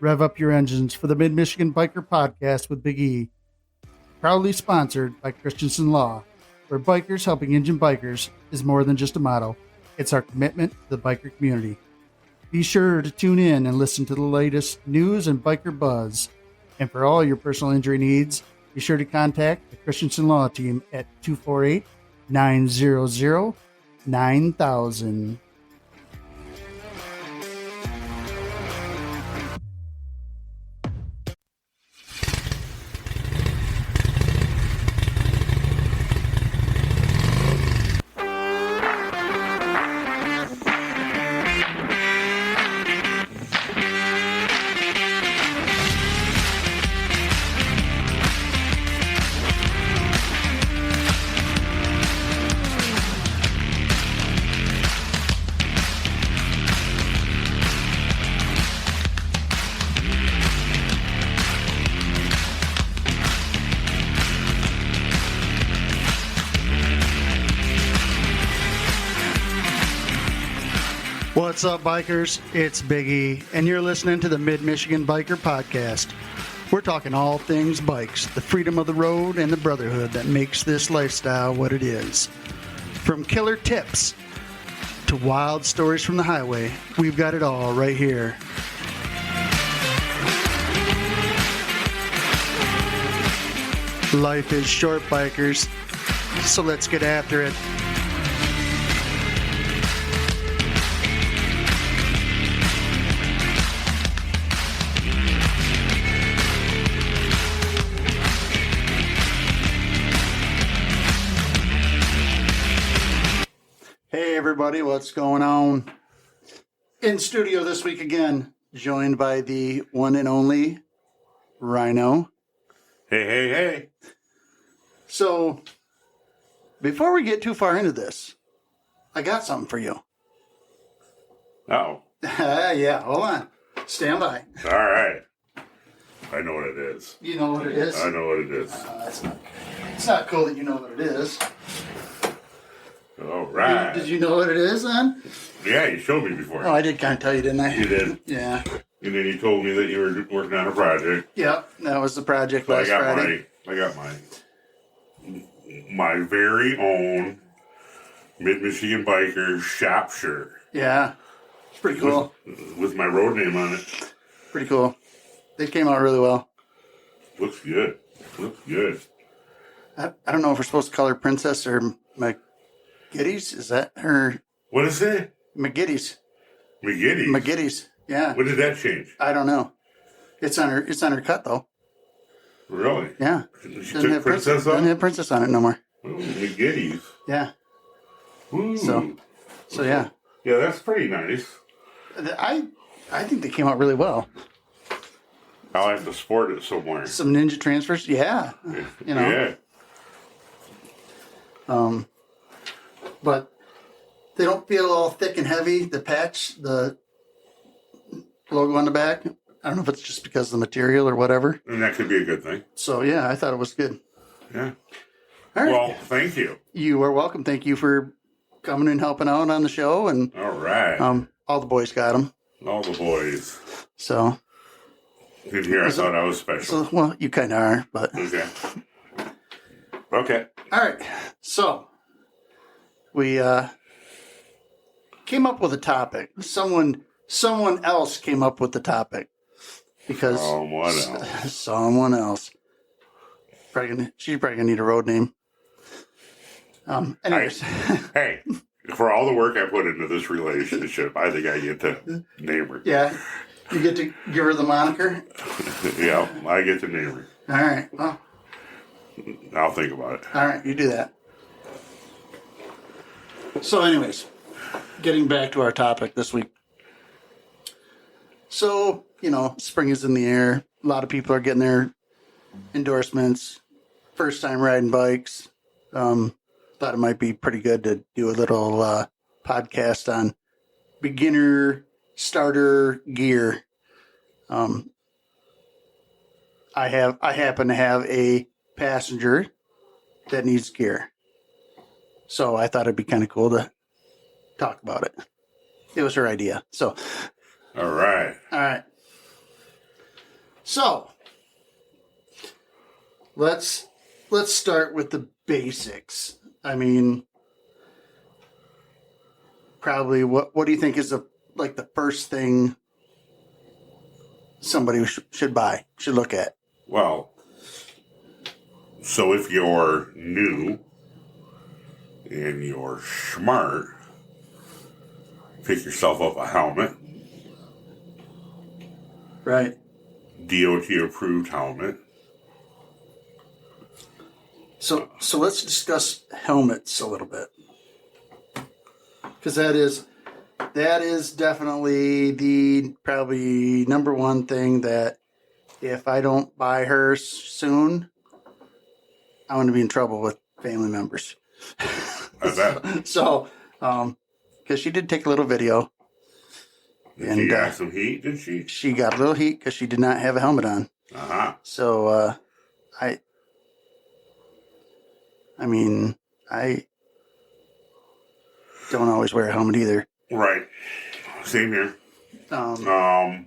rev up your engines for the Mid-Michigan Biker Podcast with Big E. Proudly sponsored by Christensen Law, where bikers helping engine bikers is more than just a motto. It's our commitment to the biker community. Be sure to tune in and listen to the latest news and biker buzz. And for all your personal injury needs, be sure to contact the Christensen Law team at 248-900-9000. What's up, bikers? It's Big E, and you're listening to the Mid-Michigan Biker Podcast. We're talking all things bikes, the freedom of the road, and the brotherhood that makes this lifestyle what it is. From killer tips to wild stories from the highway, we've got it all right here. Life is short, bikers, so let's get after it. Hey everybody, what's going on? In studio this week again, joined by the one and only Ryno. Hey. So, before we get too far into this, I got something for you. Oh. Yeah, hold on. Stand by. All right. I know what it is. You know what it is? I know what it is. It's not cool that you know what it is. All right. Did you know what it is then? Yeah, you showed me before. Oh, I did kind of tell you, didn't I? You did. Yeah. And then you told me that you were working on a project. Yep, that was the project So last Friday. I got my very own Mid-Michigan Biker shop shirt. Yeah, it's pretty cool. With my road name on it. Pretty cool. They came out really well. Looks good. I don't know if we're supposed to call her Princess or McGiddy's. Is that her? What is it? McGiddy's. McGiddy's? Yeah. When did that change? I don't know. It's on her cut though. Really? Yeah. She took Princess on? Doesn't have Princess on it no more. Oh, McGiddy's. Yeah. Ooh. So yeah. Yeah, that's pretty nice. I think they came out really well. I'll have to sport it somewhere. Some ninja transfers, yeah. You know. Yeah. But they don't feel all thick and heavy. The patch, the logo on the back. I don't know if it's just because of the material or whatever. And that could be a good thing. So yeah, I thought it was good. Yeah. All right. Well, thank you. You are welcome. Thank you for coming and helping out on the show. And all right. All the boys got them. All the boys. So. In here, I thought I was special. So, well, you kind of are, but. Okay. All right. So. We came up with a topic. Someone else came up with the topic because someone else. She's probably gonna need a road name. Anyways, hey, for all the work I put into this relationship, I think I get to name her. Yeah, you get to give her the moniker. Yeah, I get to name her. All right. Well, I'll think about it. All right, you do that. So anyways, getting back to our topic this week. So, spring is in the air. A lot of people are getting their endorsements, first time riding bikes. Thought it might be pretty good to do a little podcast on beginner starter gear. I happen to have a passenger that needs gear. So I thought it'd be kind of cool to talk about it. It was her idea. So. All right. So let's start with the basics. I mean, probably what do you think is the first thing somebody should buy, should look at? Well, so if you're new and you're smart, pick yourself up a helmet. Right. DOT approved helmet. So let's discuss helmets a little bit, because that is definitely the probably number one thing that if I don't buy her soon, I'm going to be in trouble with family members. I bet. So, because she did take a little video. Did she got some heat, did she? She got a little heat because she did not have a helmet on. Uh-huh. So, I don't always wear a helmet either. Right. Same here. Now,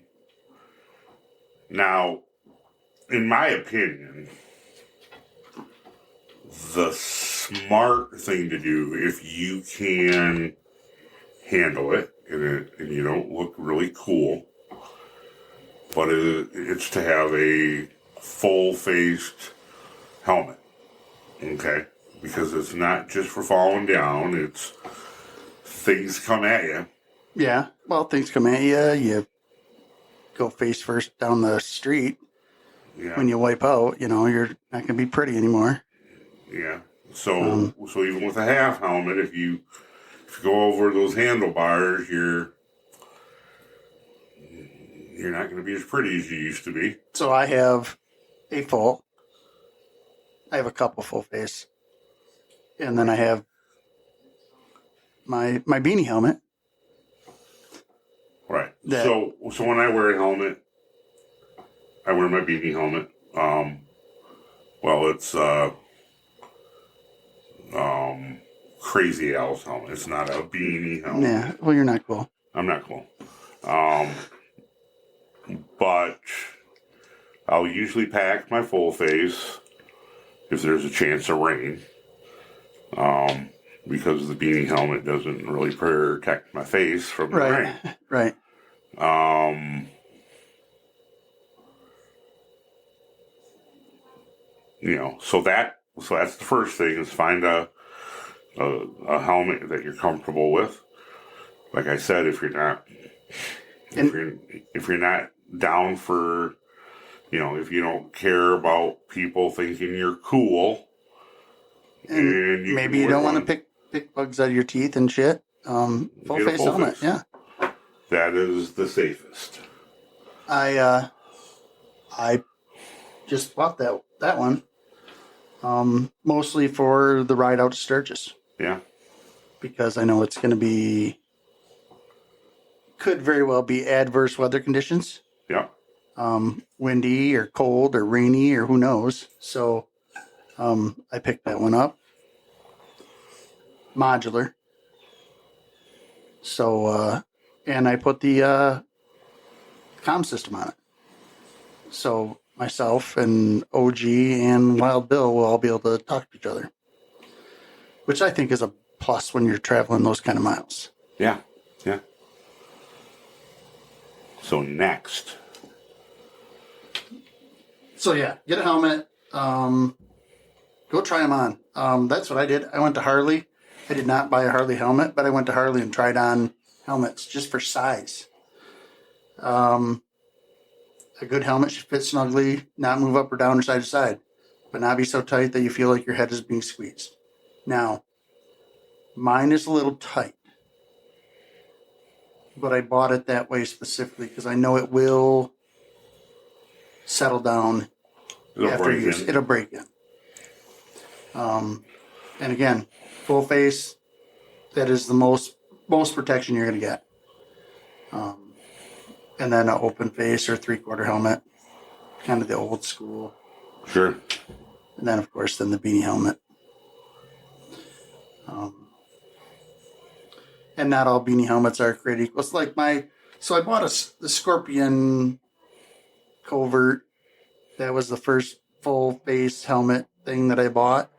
in my opinion, the smart thing to do, if you can handle it and you don't look really cool, but it's to have a full-faced helmet, okay? Because it's not just for falling down, it's things come at you. Yeah, well, things come at you. You go face first down the street. Yeah. When you wipe out, you're not going to be pretty anymore. Yeah. So even with a half helmet, if you go over those handlebars, you're not going to be as pretty as you used to be. So I have a couple full face, and then I have my beanie helmet. Right. So when I wear a helmet, I wear my beanie helmet. It's Crazy Al's helmet. It's not a beanie helmet. Yeah. Well, you're not cool. I'm not cool. But I'll usually pack my full face if there's a chance of rain. Because the beanie helmet doesn't really protect my face from the rain. Right. So that's the first thing, is find a helmet that you're comfortable with. Like I said, if you're not down for, if you don't care about people thinking you're cool, and maybe you don't want to pick bugs out of your teeth and shit, full face helmet, yeah. That is the safest. I just bought that one, mostly for the ride out to Sturgis. Yeah. Because I know it's going to could very well be adverse weather conditions. Yeah. Windy or cold or rainy or who knows. So, I picked that one up. Modular. So, and I put the comm system on it. So myself and OG and Wild Bill will all be able to talk to each other, which I think is a plus when you're traveling those kind of miles. Yeah. Yeah. So next. So yeah, get a helmet. Go try them on. That's what I did. I went to Harley. I did not buy a Harley helmet, but I went to Harley and tried on helmets just for size. A good helmet should fit snugly, not move up or down or side to side, but not be so tight that you feel like your head is being squeezed. Now, mine is a little tight, but I bought it that way specifically because I know it will settle down after use. It'll break in. And again, full face, that is the most protection you're going to get. And then an open face or 3/4 helmet, kind of the old school. Sure. And then, of course, the beanie helmet. And not all beanie helmets are created equal. It's like so I bought the Scorpion Covert That was the first full face helmet thing that I bought.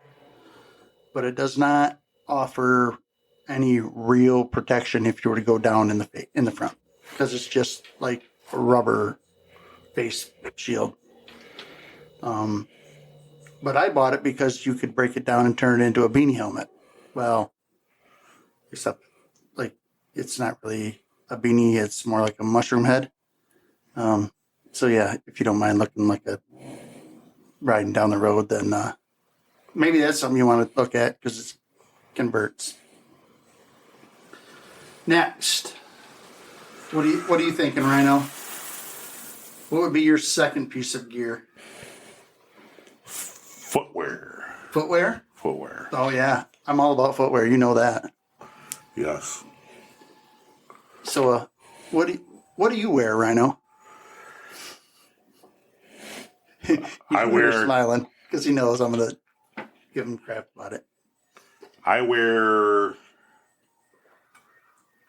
But it does not offer any real protection if you were to go down in the front, because it's just like a rubber face shield. But I bought it because you could break it down and turn it into a beanie helmet. Well, except like it's not really a beanie; it's more like a mushroom head. So yeah, if you don't mind looking like a riding down the road, then maybe that's something you want to look at because it converts. Next, what are you thinking, Ryno? What would be your second piece of gear? Footwear. Footwear? Footwear. Oh yeah, I'm all about footwear. You know that. Yes. So, what do you wear, Ryno? I wear smiling because he knows I'm gonna give him crap about it. I wear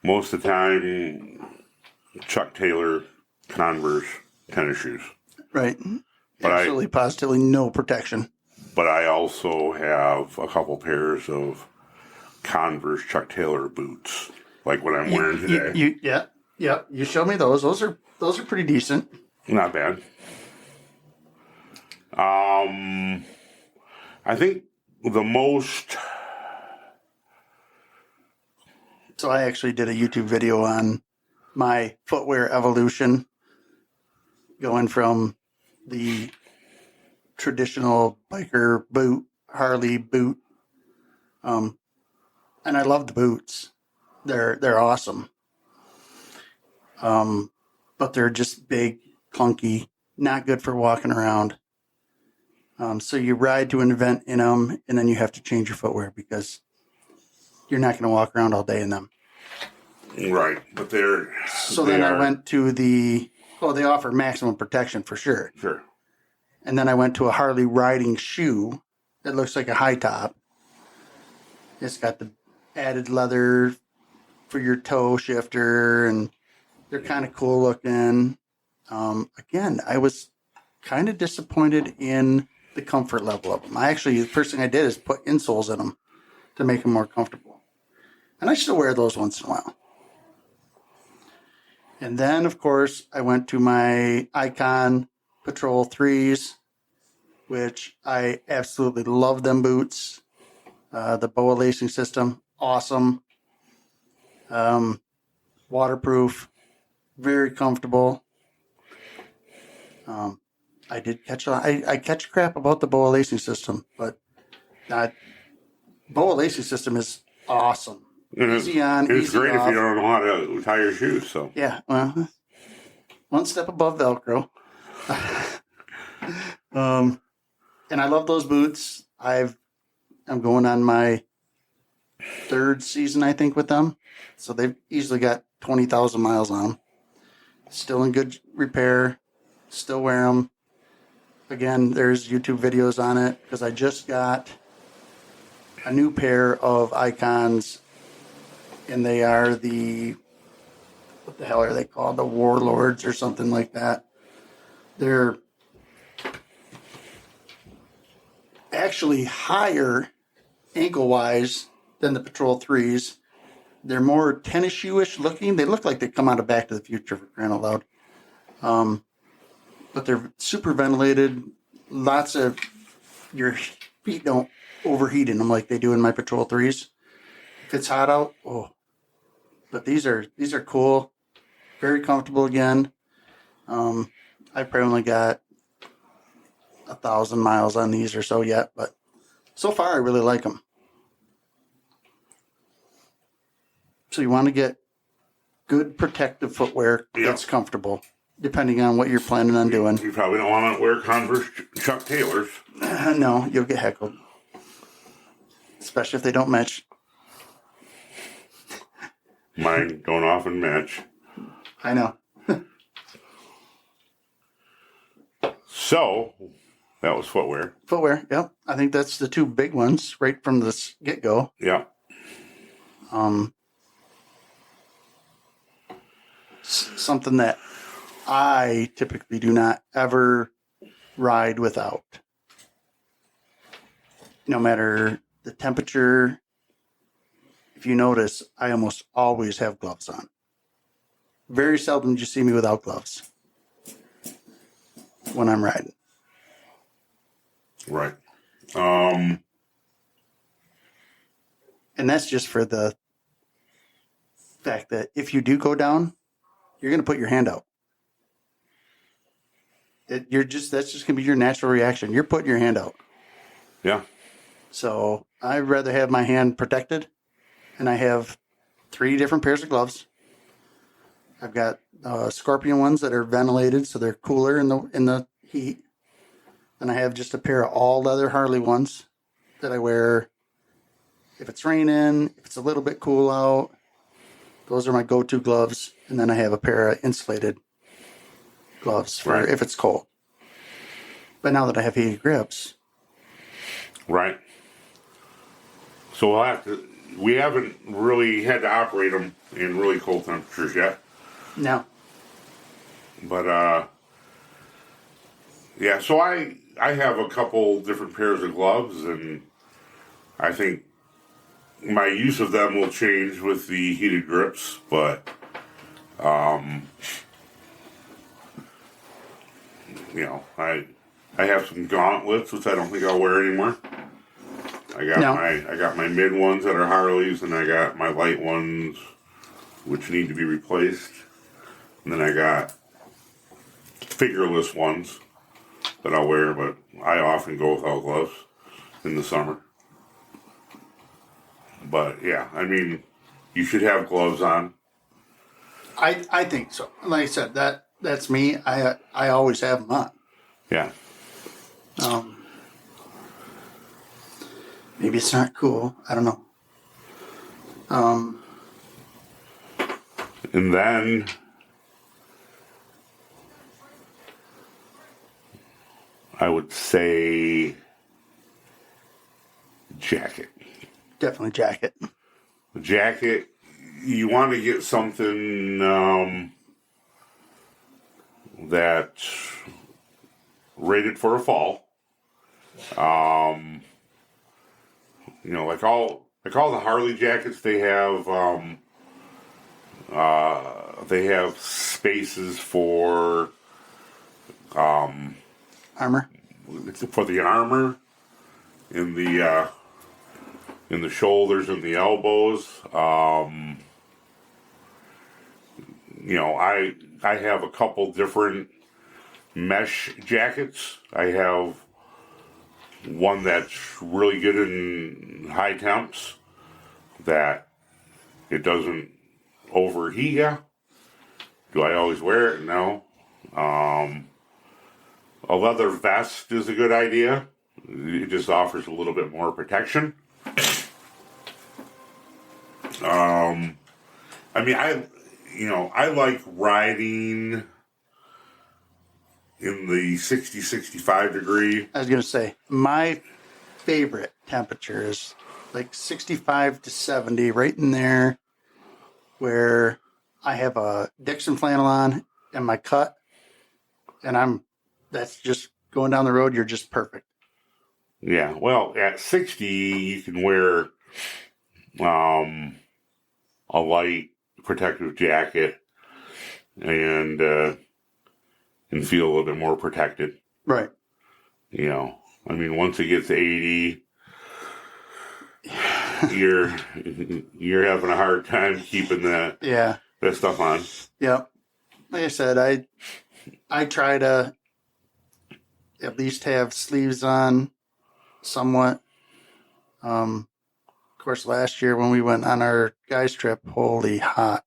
most of the time Chuck Taylor Converse tennis shoes. Right. But absolutely, positively no protection. But I also have a couple pairs of Converse Chuck Taylor boots, like what I'm wearing today. Yeah. You showed me those. Those are pretty decent. Not bad. I think the most. So I actually did a YouTube video on my footwear evolution, going from the traditional biker boot, Harley boot, and I love the boots. They're awesome, but they're just big, clunky, not good for walking around. So you ride to an event in them, and then you have to change your footwear because you're not going to walk around all day in them. Right, but they're... So then I went to they offer maximum protection for sure. Sure. And then I went to a Harley riding shoe that looks like a high top. It's got the added leather for your toe shifter, and they're kind of cool looking. Again, I was kind of disappointed in the comfort level of them. The first thing I did is put insoles in them to make them more comfortable. And I still wear those once in a while. And then, of course, I went to my Icon Patrol 3s, which I absolutely love them boots. The BOA lacing system, awesome. Waterproof, very comfortable. I did I catch crap about the BOA lacing system, but that BOA lacing system is awesome. Easy on, it's easy great off. if you don't know how to tie your shoes. So yeah, well, one step above Velcro. And I love those boots. I'm going on my third season, I think, with them. So they've easily got 20,000 miles on them. Still in good repair. Still wear them. Again, there's YouTube videos on it because I just got a new pair of Icons, and they are what the hell are they called? The Warlords or something like that. They're actually higher ankle-wise than the Patrol 3s. They're more tennis shoe-ish looking. They look like they come out of Back to the Future, for crying out loud. But they're super ventilated. Lots of your feet don't overheat in them like they do in my Patrol 3s. If it's hot out, but these are cool, very comfortable again. I probably only got 1,000 miles on these or so yet, but so far I really like them. So you want to get good protective footwear that's comfortable, depending on what you're planning on doing. You probably don't want to wear Converse Chuck Taylors. No, you'll get heckled, especially if they don't match. Mine don't often match. I know. So, that was footwear. Footwear, yep. I think that's the two big ones right from the get-go. Yeah. Something that I typically do not ever ride without. No matter the temperature, if you notice, I almost always have gloves on. Very seldom do you see me without gloves when I'm riding. Right. And that's just for the fact that if you do go down, you're going to put your hand out. That's just going to be your natural reaction. You're putting your hand out. Yeah. So I'd rather have my hand protected, and I have 3 different pairs of gloves. I've got Scorpion ones that are ventilated, so they're cooler in the heat. And I have just a pair of all leather Harley ones that I wear if it's raining, if it's a little bit cool out. Those are my go-to gloves. And then I have a pair of insulated gloves for if it's cold. But now that I have heated grips. Right. So we haven't really had to operate them in really cold temperatures yet. No. But, yeah, so I have a couple different pairs of gloves, and I think my use of them will change with the heated grips, but, you know, I have some gauntlets, which I don't think I'll wear anymore. I got my mid ones that are Harleys, and I got my light ones, which need to be replaced. And then I got figureless ones that I'll wear, but I often go without gloves in the summer. But yeah, I mean, you should have gloves on. I think so. Like I said, that's me. I always have them on. Yeah. Maybe it's not cool. I don't know. And then I would say jacket. Definitely jacket. The jacket, you want to get something that's rated for a fall. You know, like all the Harley jackets, they have spaces for Armor. For the armor in the shoulders and the elbows. You know, I have a couple different mesh jackets. I have one that's really good in high temps, that it doesn't overheat you. Do I always wear it? No. A leather vest is a good idea. It just offers a little bit more protection. I mean, I like riding in the 60, 65 degree. I was going to say, my favorite temperature is like 65 to 70, right in there, where I have a Dixon flannel on and my cut, and that's just going down the road, you're just perfect. Yeah, well, at 60, you can wear a light protective jacket and feel a little bit more protected. Right. You know, I mean, once it gets 80, you're having a hard time keeping that stuff on. Yep. Like I said, I try to at least have sleeves on somewhat. Of course, last year when we went on our guys trip, holy hot.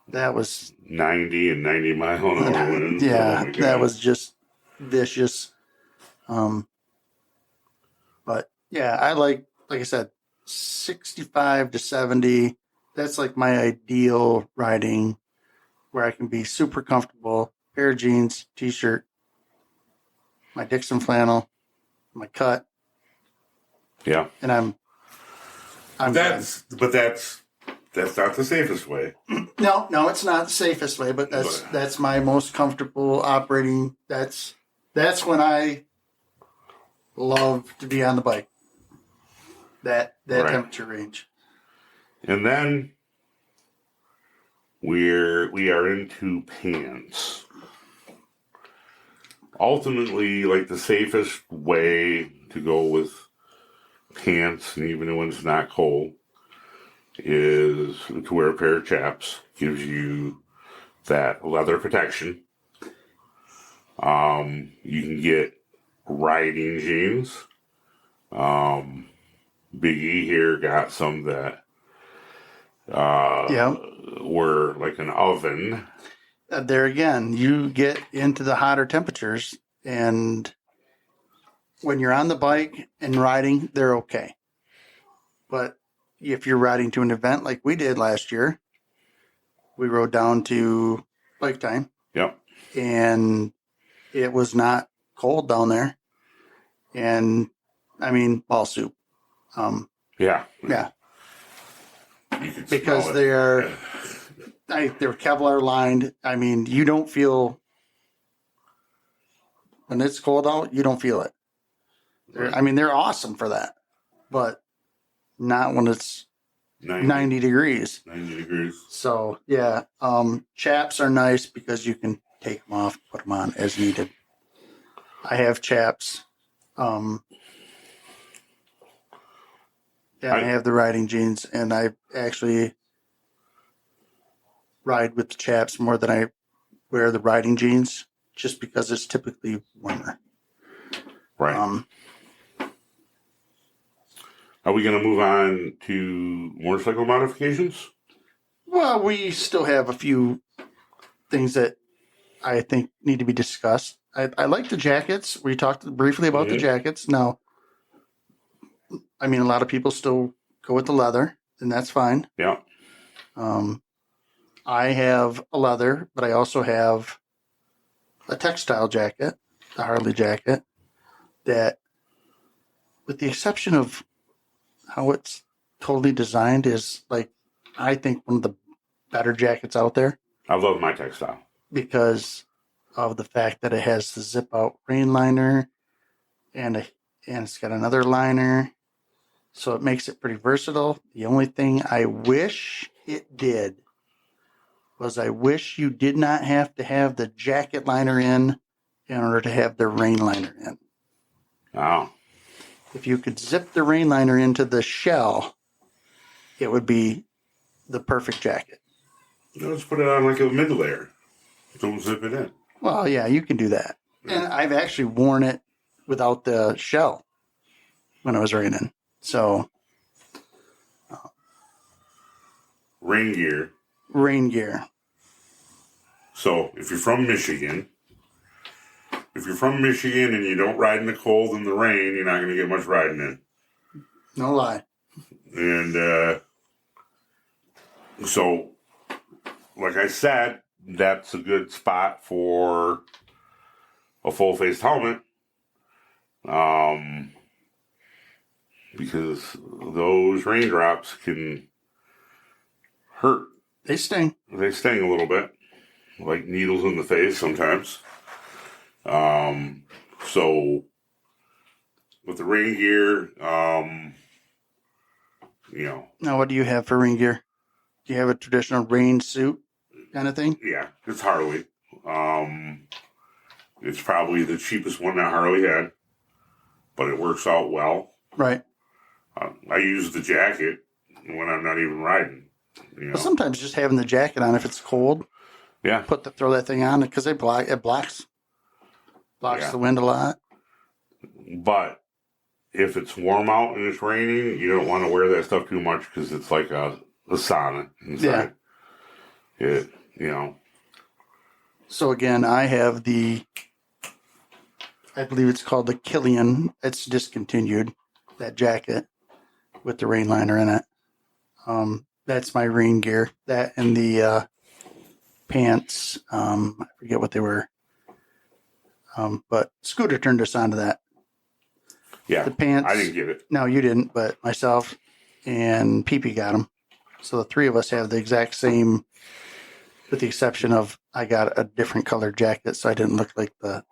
That was 90 and 90 mile an hour winds. Yeah, that was just vicious. But yeah, I like I said, 65 to 70. That's like my ideal riding, where I can be super comfortable. Pair of jeans, t-shirt, my Dixon flannel, my cut. Yeah. And I'm that's not the safest way. No, it's not the safest way, but that's my most comfortable operating. That's That's when I love to be on the bike. That Right. temperature range. And then we are into pants. Ultimately, like the safest way to go with pants, and even when it's not cold, is to wear a pair of chaps. Gives you that leather protection. You can get riding jeans. Big E here got some that were like an oven. There again, you get into the hotter temperatures, and when you're on the bike and riding, they're okay. But if you're riding to an event like we did last year, we rode down to Bike Time. Yep. And it was not cold down there. And I mean, ball soup. Yeah. Yeah. You can Because smell they it. are, they're Kevlar lined. I mean, you don't feel, when it's cold out, you don't feel it. I mean, they're awesome for that, but not when it's 90 degrees. 90 degrees. So, yeah, chaps are nice because you can take them off, put them on as needed. I have chaps. I have the riding jeans, and I actually ride with the chaps more than I wear the riding jeans, just because it's typically warmer. Right. Are we going to move on to motorcycle modifications? Well, we still have a few things that I think need to be discussed. I like the jackets. We talked briefly about the jackets. Now, I mean, a lot of people still go with the leather, and that's fine. Yeah. I have a leather, but I also have a textile jacket, a Harley jacket, that, with the exception of how it's totally designed, is like, I think, one of the better jackets out there. I love my textile. Because of the fact that it has the zip out rain liner and it's got another liner. So it makes it pretty versatile. The only thing I wish it did was I wish you did not have to have the jacket liner in order to have the rain liner in. Oh. If you could zip the rain liner into the shell, it would be the perfect jacket. Let's put it on like a mid layer. Don't zip it in. Well, yeah, you can do that. Yeah. And I've actually worn it without the shell when it was raining. So, rain gear. Rain gear. So, if you're from Michigan and you don't ride in the cold and the rain, you're not going to get much riding in. No lie. And so, like I said, that's a good spot for a full-faced helmet. Because those raindrops can hurt. They sting. They sting a little bit. Like needles in the face sometimes. So with the rain gear, Now, what do you have for rain gear? Do you have a traditional rain suit kind of thing? Yeah, it's Harley. It's probably the cheapest one that Harley had, but it works out well. Right. I use the jacket when I'm not even riding. But sometimes just having the jacket on, if it's cold, throw that thing on because it blocks the wind a lot. But if it's warm out and it's raining, you don't want to wear that stuff too much because it's like a sauna inside. Yeah. So again, I have I believe it's called the Killian. It's discontinued, that jacket with the rain liner in it. That's my rain gear. That and the pants. I forget what they were. But Scooter turned us on to that. Yeah, the pants. I didn't get it. No, you didn't, but myself and PP got them. So the three of us have the exact same, with the exception of I got a different colored jacket, so I didn't look like the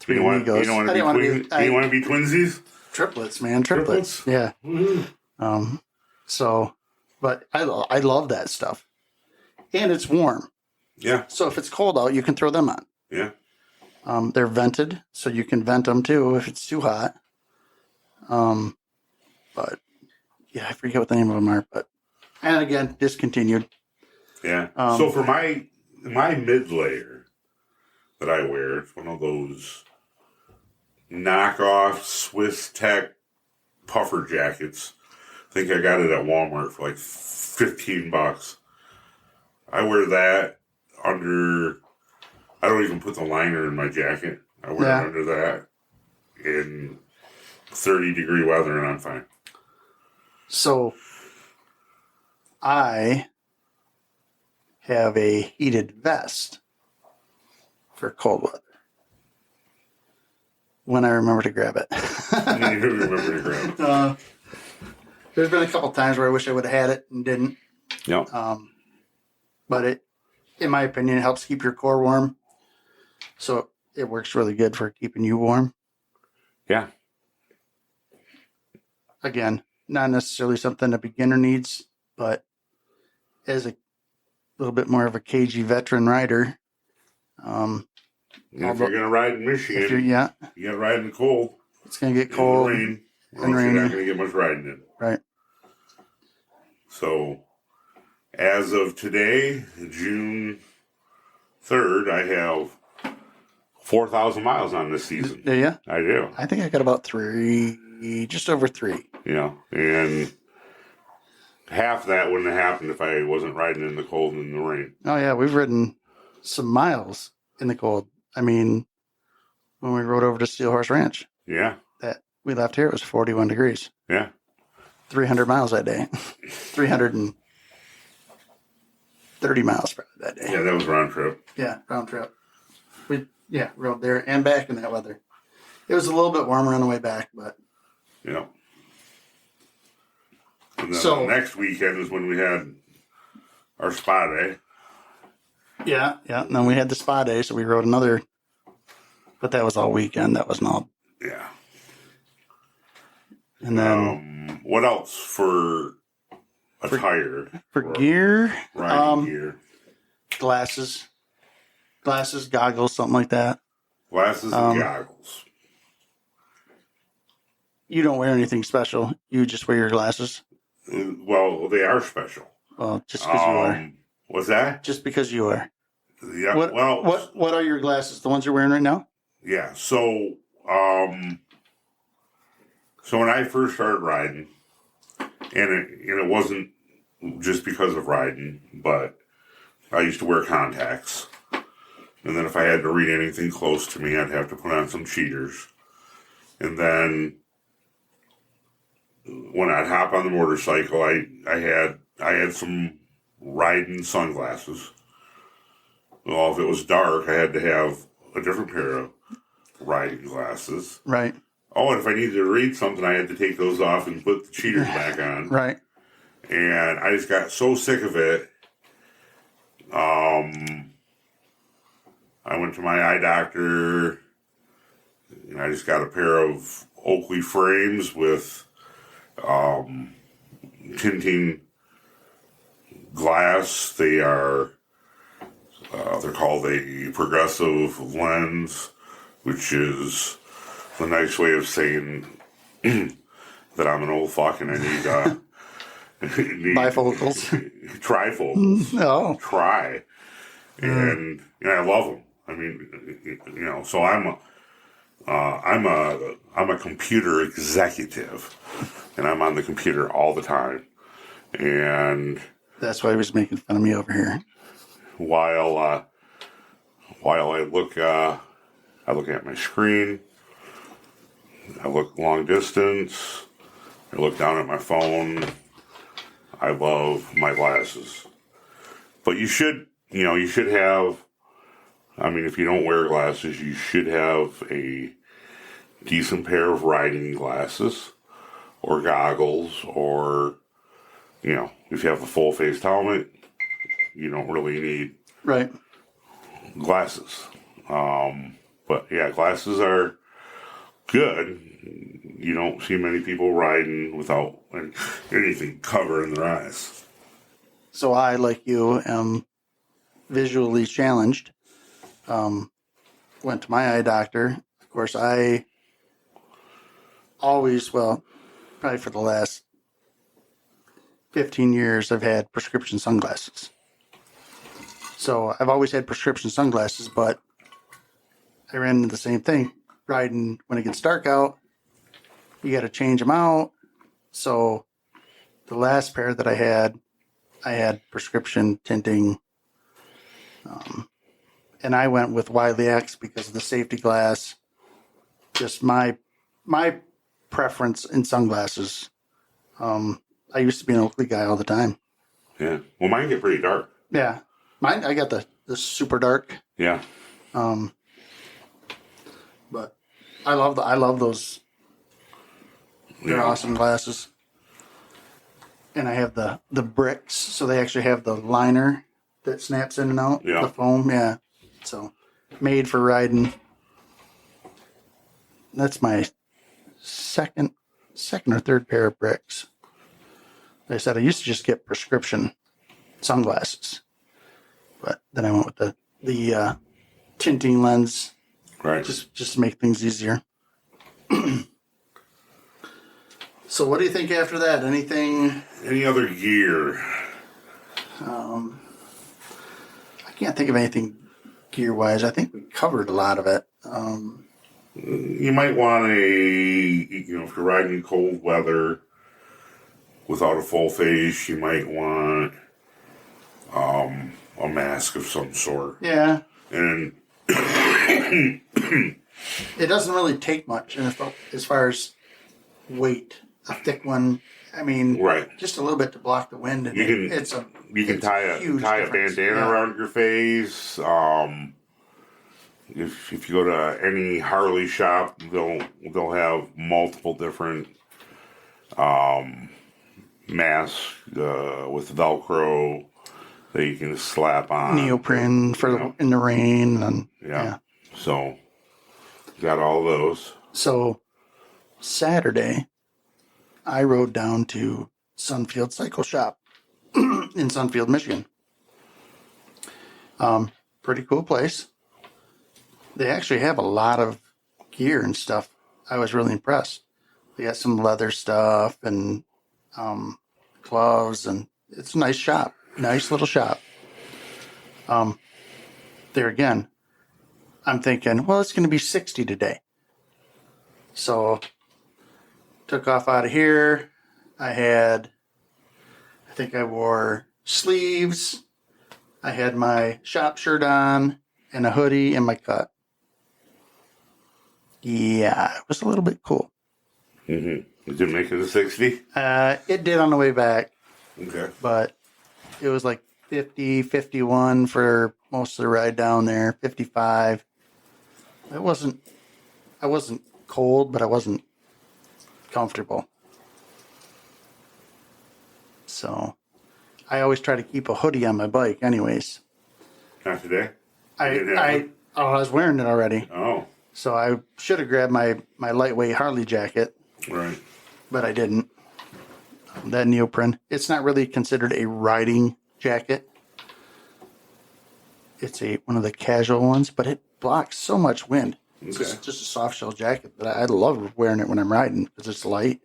three You don't amigos. want to be twinsies? Triplets, man. Triplets. Yeah. So, but I love that stuff. And it's warm. Yeah. So if it's cold out, you can throw them on. Yeah. They're vented, so you can vent them too if it's too hot. But yeah, I forget what the name of them are. But and again, discontinued. Yeah. So for my mid layer that I wear, it's one of those knockoff Swiss Tech puffer jackets. I think I got it at Walmart for like $15. I wear that under. I don't even put the liner in my jacket. I wear it under that in 30-degree weather, and I'm fine. So I have a heated vest for cold weather. When I remember to grab it. You remember to grab it. There's been a couple times where I wish I would have had it and didn't. Yeah. But it, in my opinion, it helps keep your core warm. So it works really good for keeping you warm. Yeah. Again, not necessarily something a beginner needs, but as a little bit more of a cagey veteran rider. If you're going to ride in Michigan, you got to ride in the cold. It's going to get cold and rainy. You're not going to get much riding in. Right. So, as of today, June 3rd, I have 4,000 miles on this season. Do you? I do. I think I got about 3, just over 3. Yeah, and half that wouldn't have happened if I wasn't riding in the cold and in the rain. Oh, yeah. We've ridden some miles in the cold. I mean, when we rode over to Steel Horse Ranch. Yeah. That we left here, it was 41 degrees. Yeah. 300 miles that day. 330 miles that day. Yeah, that was round trip. Yeah, round trip. We rode there and back in that weather. It was a little bit warmer on the way back, but yeah. And then the next weekend is when we had our spa day. Yeah. And then we had the spa day, so we rode another. But that was all weekend. That wasn't all. Yeah. And then what else for attire? For gear? Riding gear. Glasses, goggles, something like that. Glasses and goggles. You don't wear anything special. You just wear your glasses. Well, they are special. Well, just because you are. What's that? Just because you are. Yeah. What are your glasses? The ones you're wearing right now? Yeah. So when I first started riding, and it wasn't just because of riding, but I used to wear contacts. And then if I had to read anything close to me, I'd have to put on some cheaters. And then when I'd hop on the motorcycle, I had some riding sunglasses. Well, if it was dark, I had to have a different pair of riding glasses. Right. Oh, and if I needed to read something, I had to take those off and put the cheaters back on. Right. And I just got so sick of it. I went to my eye doctor, and I just got a pair of Oakley frames with tinting glass. They are they're called a progressive lens, which is the nice way of saying that I'm an old fuck and I need bifocals, trifocals. No, and I love them. I mean, so I'm a computer executive, and I'm on the computer all the time. And that's why he was making fun of me over here. While I look at my screen, I look long distance, I look down at my phone. I love my glasses, but you should have. I mean, if you don't wear glasses, you should have a decent pair of riding glasses or goggles, or, if you have a full-faced helmet, you don't really need right glasses. But yeah, glasses are good. You don't see many people riding without anything covering their eyes. So I, like you, am visually challenged. Went to my eye doctor. Of course, I always, well, probably for the last 15 years, I've had prescription sunglasses. So I've always had prescription sunglasses, but I ran into the same thing. Riding when it gets dark out, you got to change them out. So the last pair that I had prescription tinting. And I went with Wiley X because of the safety glass. Just my preference in sunglasses. I used to be an Oakley guy all the time. Yeah. Well, mine get pretty dark. Yeah. Mine, I got the super dark. Yeah. But I love those. They're awesome glasses. And I have the bricks, so they actually have the liner that snaps in and out. Yeah. The foam, yeah. So made for riding. That's my second or third pair of bricks. Like I said, I used to just get prescription sunglasses, but then I went with the tinting lens, Right. just to make things easier. So, what do you think after that? Any other gear? I can't think of anything gear-wise. I think we covered a lot of it. You might want if you're riding in cold weather without a full face, you might want a mask of some sort. Yeah. And it doesn't really take much as far as weight. A thick one, I mean, right. Just a little bit to block the wind. And you can tie a bandana around your face. If you go to any Harley shop, they'll have multiple different masks with Velcro that you can slap on. Neoprene for in the rain, and yeah. So got all those. So Saturday, I rode down to Sunfield Cycle Shop in Sunfield, Michigan. Pretty cool place. They actually have a lot of gear and stuff. I was really impressed. They got some leather stuff and gloves, and it's a nice shop. Nice little shop. There again, I'm thinking, well, it's going to be 60 today. So took off out of here. I think I wore sleeves. I had my shop shirt on and a hoodie and my cut. Yeah, it was a little bit cool. Mm-hmm. Did it make it to 60? It did on the way back. Okay. But it was like 50, 51 for most of the ride down there, 55. I wasn't cold, but I wasn't comfortable. So I always try to keep a hoodie on my bike anyways. Not today? I was wearing it already. Oh. So I should have grabbed my lightweight Harley jacket. Right. But I didn't. That neoprene, it's not really considered a riding jacket. It's one of the casual ones, but it blocks so much wind. It's just a soft shell jacket, but I love wearing it when I'm riding because it's light.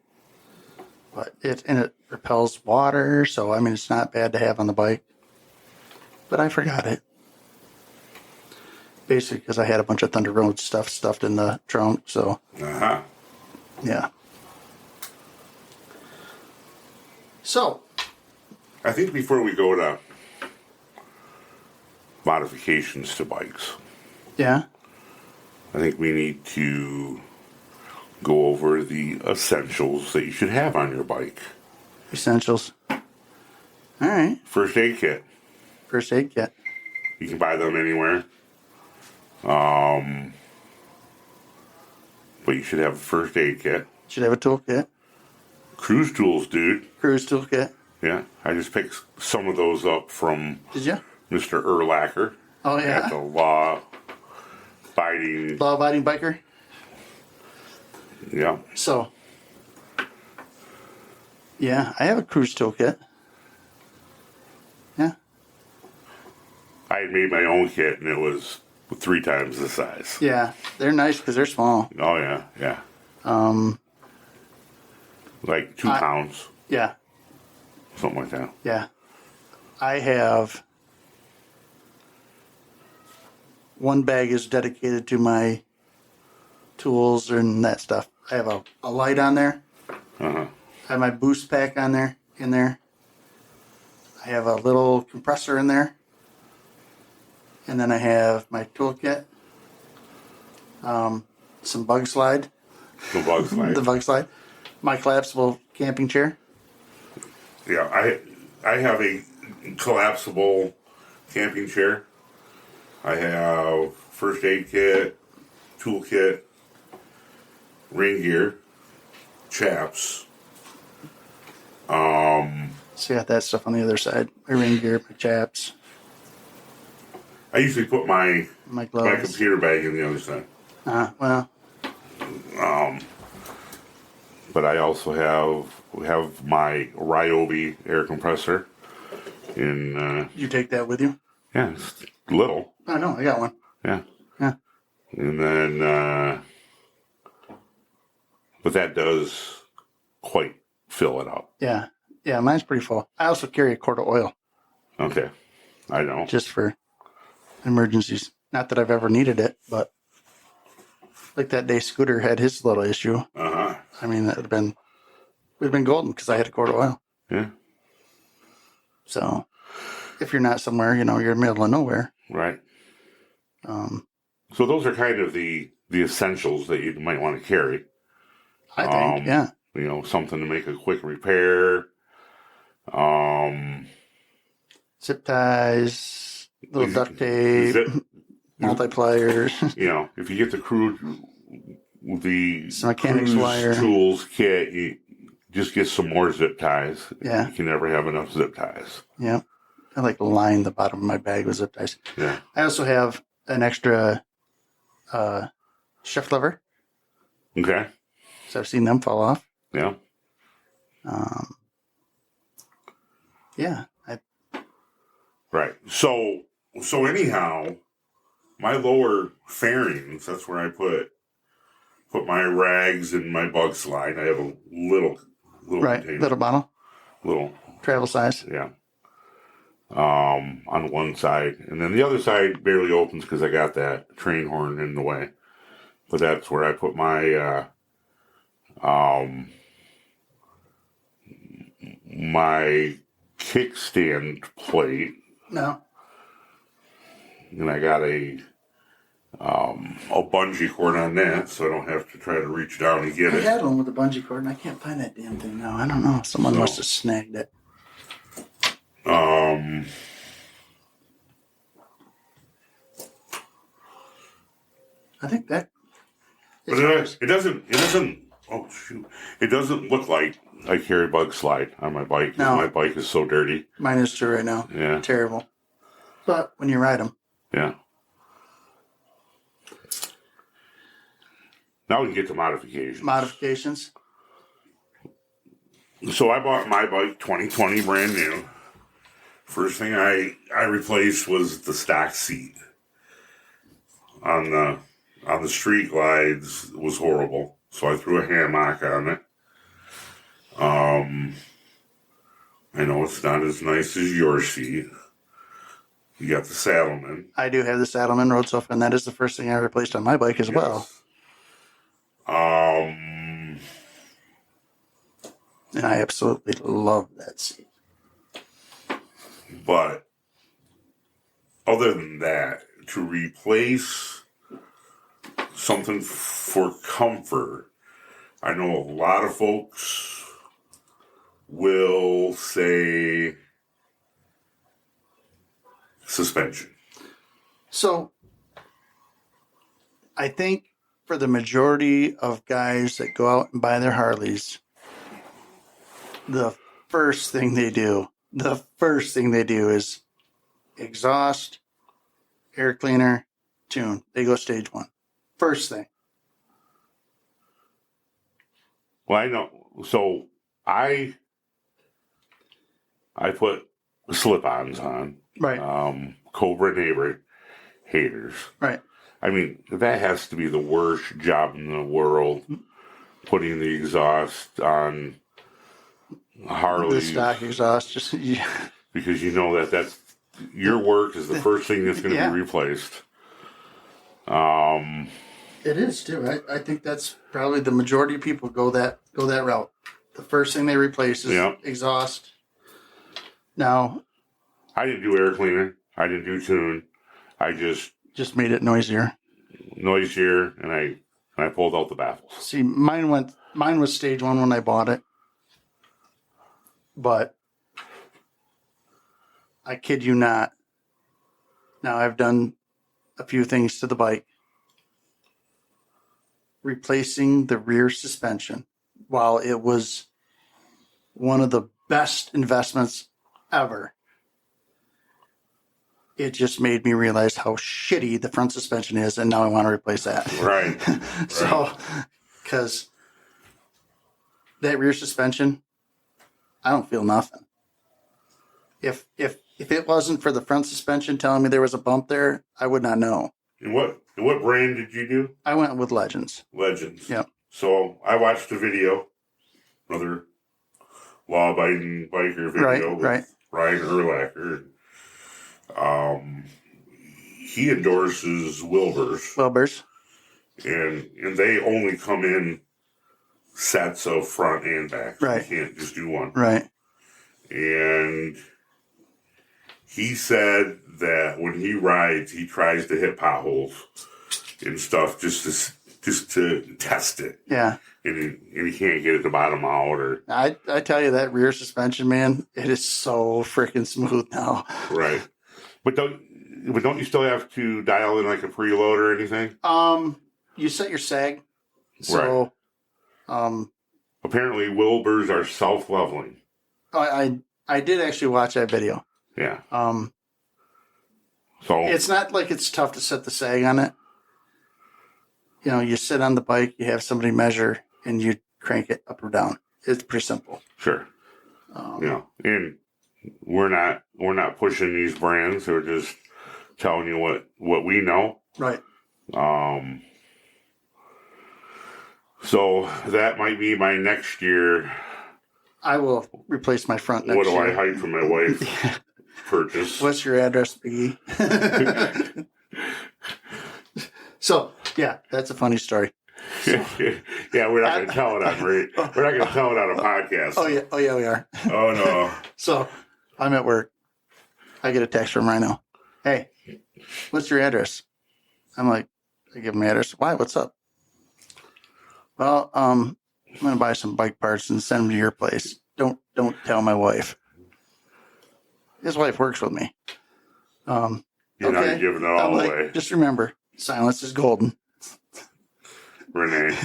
But it repels water, so I mean it's not bad to have on the bike. But I forgot it. Basically because I had a bunch of Thunder Road stuff stuffed in the trunk, so. Uh-huh. Yeah. So. I think before we go to modifications to bikes. Yeah. I think we need to go over the essentials that you should have on your bike. Essentials. All right. First aid kit. First aid kit. You can buy them anywhere. But you should have a first aid kit. Should have a toolkit. Cruise tools, dude. Cruise toolkit. Yeah. I just picked some of those up from Did you? Mr. Erlacher. Oh, yeah. At the law-abiding. Law-abiding biker. Yeah. So, yeah, I have a cruise toolkit. Yeah. I made my own kit, and it was 3 times the size. Yeah, they're nice because they're small. Oh, yeah. Like 2 pounds, Yeah, something like that. yeah. I have one bag is dedicated to my tools and that stuff. I have a light on there. Uh-huh. I have my boost pack on there, in there. I have a little compressor in there. And then I have my toolkit. Some bug slide. The bug slide. The bug slide. My collapsible camping chair. Yeah, I have a collapsible camping chair. I have first aid kit, toolkit, rain gear, chaps. So I got that stuff on the other side. My rain gear, my chaps, I usually put my gloves. computer bag in the other side. Well, But I also have my Ryobi air compressor. you take that with you? Yeah, it's little. I know, I got one. Yeah. Yeah. And then, but that does quite fill it up. Yeah. Yeah, mine's pretty full. I also carry a quart of oil Okay. I know. just for emergencies. Not that I've ever needed it, but like that day Scooter had his little issue. Uh-huh. I mean, that would have been golden because I had a quart of oil. Yeah. So if you're not somewhere, you're in the middle of nowhere. Right. So those are kind of the essentials that you might want to carry. I think, yeah. Something to make a quick repair. Zip ties, little duct tape, multipliers. If you get the Some mechanics cruise wire. tools kit, you just get some more zip ties. Yeah. You can never have enough zip ties. Yeah. I like line the bottom of my bag with zip ties. Yeah. I also have an extra shift lever. Okay. So I've seen them fall off. Yeah. Yeah. Right. So anyhow, my lower fairings, that's where I put my rags and my bug slide. I have a little Right. container. Little bottle. Little. Travel size. Yeah. On one side. And then the other side barely opens because I got that train horn in the way. But that's where I put my my kickstand plate. No. And I got a bungee cord on that, so I don't have to try to reach down and get I it. had one with a bungee cord, and I can't find that damn thing now. I don't know. Someone must have snagged it. I think that. But it doesn't. Oh shoot! It doesn't look like I carry bug slide on my bike. No. My bike is so dirty. Mine is too right now. Yeah. Terrible. But when you ride them. Yeah. Now we can get to modifications. Modifications. So I bought my bike 2020 brand new. First thing I replaced was the stock seat. On the street glides was horrible. So I threw a hammock on it. I know it's not as nice as your seat. You got the Saddleman. I do have the Saddleman road sofa, and that is the first thing I replaced on my bike as well. And I absolutely love that seat. But other than that, to replace something for comfort, I know a lot of folks will say suspension. So, I think for the majority of guys that go out and buy their Harleys, the first thing they do is exhaust, air cleaner, tune. They go stage 1. First thing. Well, I know. So I put slip-ons on. Right. Cobra neighbor haters. Right. I mean, that has to be the worst job in the world, putting the exhaust on Harley. The stock exhaust. Just Because you know that's your work is the first thing that's going to be replaced. It is too. I think that's probably the majority of people go that route. The first thing they replace is exhaust. Now, I didn't do air cleaner. I didn't do tune. I just made it noisier, and I pulled out the baffles. See, mine was stage 1 when I bought it, but I kid you not. Now I've done a few things to the bike. Replacing the rear suspension, while it was one of the best investments ever, it just made me realize how shitty the front suspension is, and now I want to replace that. Right. So, because that rear suspension, I don't feel nothing. If it wasn't for the front suspension telling me there was a bump there, I would not know. And what brand did you do? I went with Legends. Legends. Yep. So I watched a video, another law-abiding biker video with Ryan Urlacher. He endorses Wilbur's. And they only come in sets of front and back. Right. You can't just do one. Right. And he said that when he rides, he tries to hit potholes and stuff just to test it. Yeah. And he can't get it to bottom out. Or I tell you, that rear suspension, man, it is so freaking smooth now. Right. But don't you still have to dial in like a preload or anything? You set your sag. So, apparently Wilbur's are self-leveling. I did actually watch that video. Yeah. So it's not like it's tough to set the sag on it. You know, you sit on the bike, you have somebody measure, and you crank it up or down. It's pretty simple. Sure. And we're not pushing these brands. We're just telling you what we know. Right. So that might be my next year. I will replace my front next year. What do I hide from my wife? Purchase. What's your address, Big E? So, yeah, that's a funny story. So, yeah, we're not going to tell it on we're not going to tell it on a podcast. Oh yeah, we are. Oh no. So, I'm at work. I get a text from Ryno. Hey, what's your address? I'm like, I give him my address. Why? What's up? Well, I'm going to buy some bike parts and send them to your place. Don't tell my wife. His wife works with me. You're not giving it all away. Just remember, silence is golden. Renee,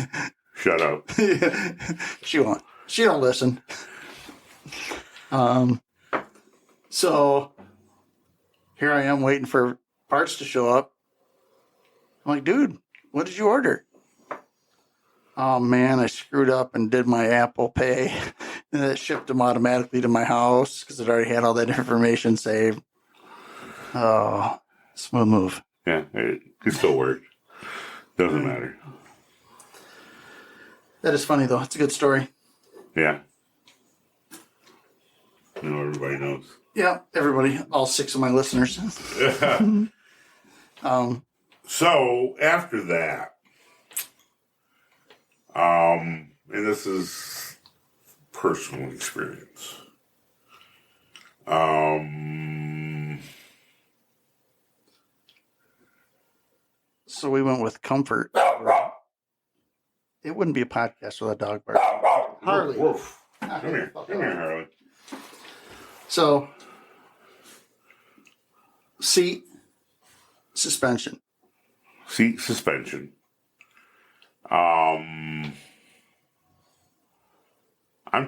shut up. She won't. She don't listen. So here I am waiting for parts to show up. I'm like, dude, what did you order? Oh man, I screwed up and did my Apple Pay, and it shipped them automatically to my house because it already had all that information saved. Oh, smooth move. Yeah, it still worked. Doesn't matter. That is funny though. It's a good story. Yeah. Everybody knows. Yeah, everybody, all 6 of my listeners. So after that, and this is personal experience. So we went with comfort. It wouldn't be a podcast with a dog bark. Harley. Woof. Come here, Harley. So, seat suspension. Seat suspension. I'm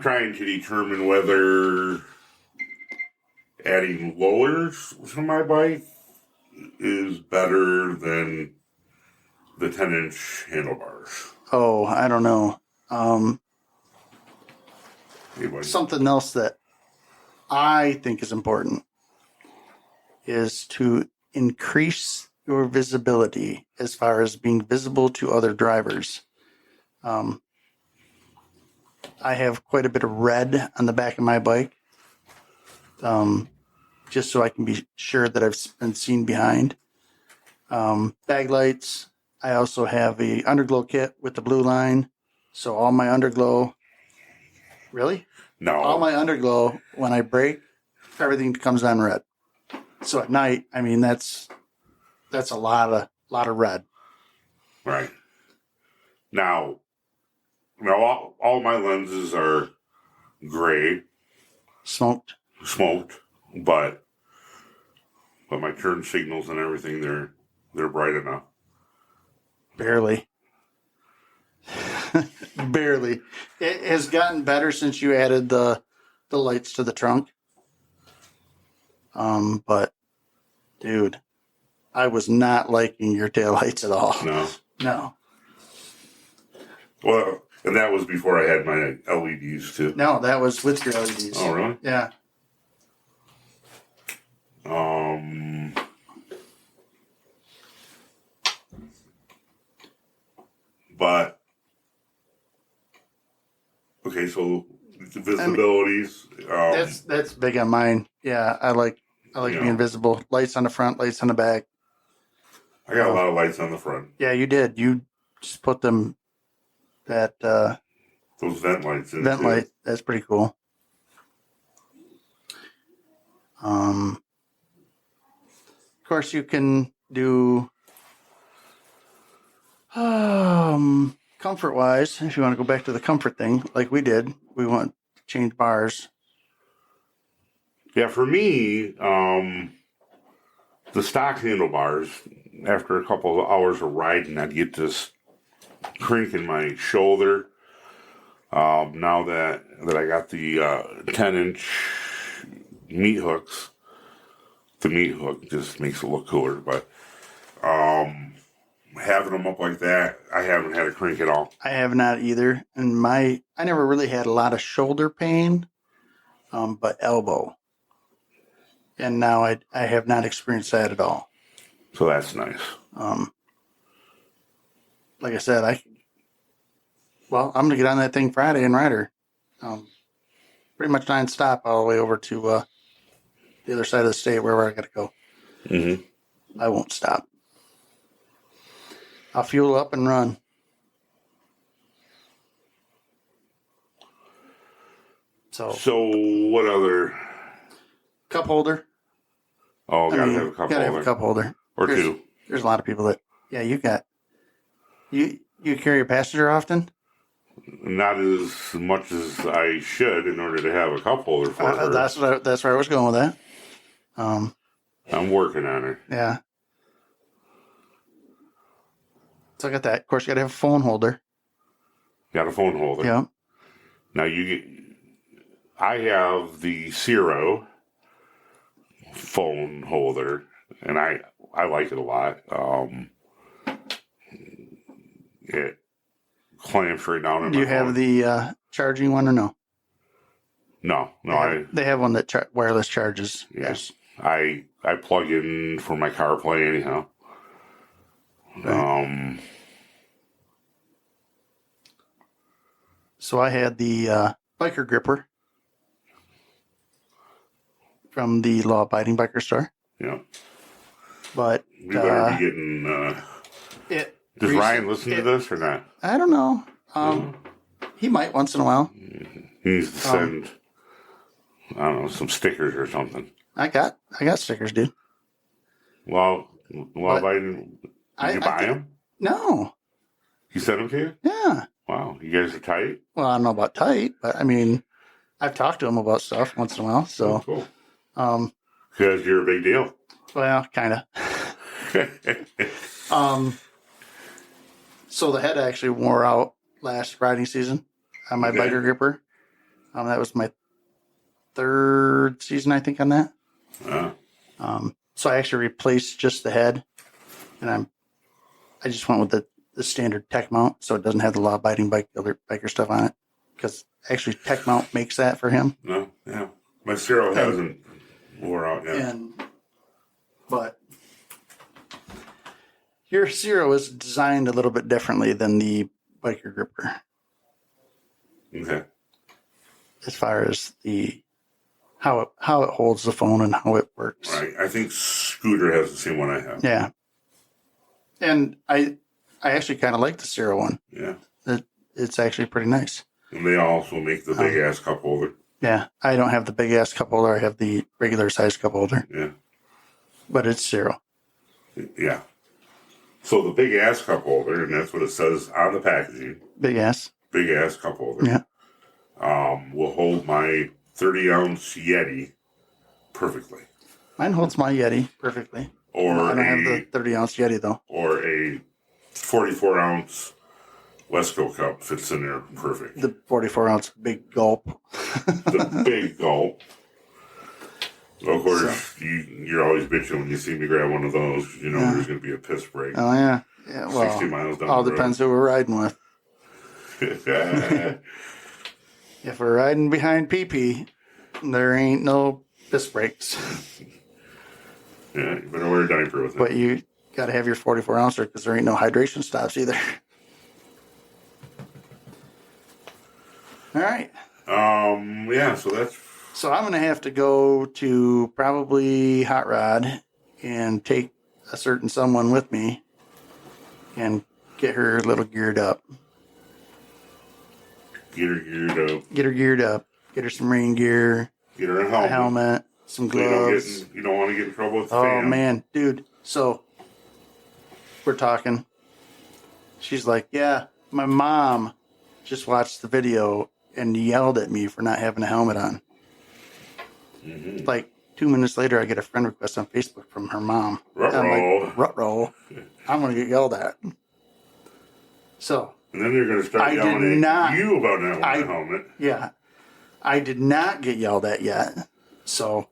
trying to determine whether adding lowers to my bike is better than the 10-inch handlebars? Oh, I don't know. Anybody? Something else that I think is important is to increase your visibility as far as being visible to other drivers. I have quite a bit of red on the back of my bike, just so I can be sure that I've been seen behind. Bag lights. I also have a underglow kit with the blue line, so all my underglow. Really? No. All my underglow, when I brake, everything comes on red. So at night, I mean that's a lot of red. Right. Now all my lenses are gray, Smoked. but my turn signals and everything, they're bright enough. Barely. Barely. It has gotten better since you added the lights to the trunk. But dude, I was not liking your taillights at all. No. Well, and that was before I had my LEDs too. No, that was with your LEDs. Oh, really? Yeah. But okay, so the visibilities. That's big on mine. Yeah, I like being visible. Lights on the front, lights on the back. I got a lot of lights on the front. Yeah, you did. You just put them those vent lights in. Vent light. That's pretty cool. Of course, you can do comfort wise. If you want to go back to the comfort thing, like we did, we want to change bars. Yeah, for me, the stock handlebars. After a couple of hours of riding, I'd get this crink in my shoulder. Now that I got the 10-inch meat hooks, the meat hook just makes it look cooler. But having them up like that, I haven't had a crink at all. I have not either. And I never really had a lot of shoulder pain, but elbow. And now I have not experienced that at all. So that's nice. Like I said, I'm going to get on that thing Friday and ride her. Pretty much non-stop all the way over to the other side of the state, wherever I got to go. Mm-hmm. I won't stop. I'll fuel up and run. So what other? Cup holder. Oh, gotta have a cup holder. Have a cup holder. Or two. There's a lot of people that, you carry a passenger often? Not as much as I should in order to have a cup holder for her. That's where I was going with that. I'm working on her. Yeah. So I got that. Of course, you got to have a phone holder. Got a phone holder. Yeah. Now I have the Zero phone holder, and I like it a lot. It clamps right down in Do you my have phone. the charging one or no? No. They have one that wireless charges. Yes. I plug in for my CarPlay anyhow. Right. So I had the biker gripper from the Law Abiding Biker Store. Yeah. But we better be getting. Does Ryan listen to this or not? I don't know. He might once in a while. He needs to send, I don't know, some stickers or something. I got stickers, dude. Well, did you buy them? No. He sent them to you? Yeah. Wow, you guys are tight? Well, I don't know about tight, but I mean, I've talked to him about stuff once in a while, so. Cool. Because you're a big deal. Well, kind of. So the head actually wore out last riding season on my biker gripper. That was my third season, I think, on that. So I actually replaced just the head, and I just went with the standard tech mount, so it doesn't have the law-abiding biker stuff on it. Because actually, tech mount makes that for him. No, yeah. My Ciro hasn't wore out yet. But your Ciro is designed a little bit differently than the biker gripper. Okay. As far as how it holds the phone and how it works. Right. I think Scooter has the same one I have. Yeah. And I actually kind of like the Ciro one. Yeah. It's actually pretty nice. And they also make the big ass cup holder. Yeah. I don't have the big ass cup holder. I have the regular size cup holder. Yeah. But it's Ciro. Yeah. So the big ass cup holder, and that's what it says on the packaging. Big ass. Big ass cup holder. Yeah. Will hold my 30-ounce Yeti perfectly. Mine holds my Yeti perfectly. Or I don't have the 30-ounce Yeti, though. Or a 44-ounce Wesco cup fits in there perfect. The 44-ounce big gulp. The big gulp. Of course, you're always bitching when you see me grab one of those. You know there's going to be a piss break. Oh, yeah. Yeah, well, 60 miles down all the road. depends who we're riding with. If we're riding behind PP, there ain't no piss breaks. Yeah, you better wear a diaper with it. But you got to have your 44-ouncer because there ain't no hydration stops either. All right. Yeah, so that's... So I'm going to have to go to probably Hot Rod and take a certain someone with me and get her a little geared up. Get her geared up. Get her geared up. Get her some rain gear. Get her a helmet. Some gloves. You don't want to get in trouble with the Oh, fam. man. Dude, so we're talking. She's like, yeah, my mom just watched the video and yelled at me for not having a helmet on. Mm-hmm. Like 2 minutes later, I get a friend request on Facebook from her mom. Ruh-roh. Like, ruh-roh. I'm going to get yelled at. So. And then they're going to start yelling at you about not wearing a helmet. Yeah. I did not get yelled at yet. So.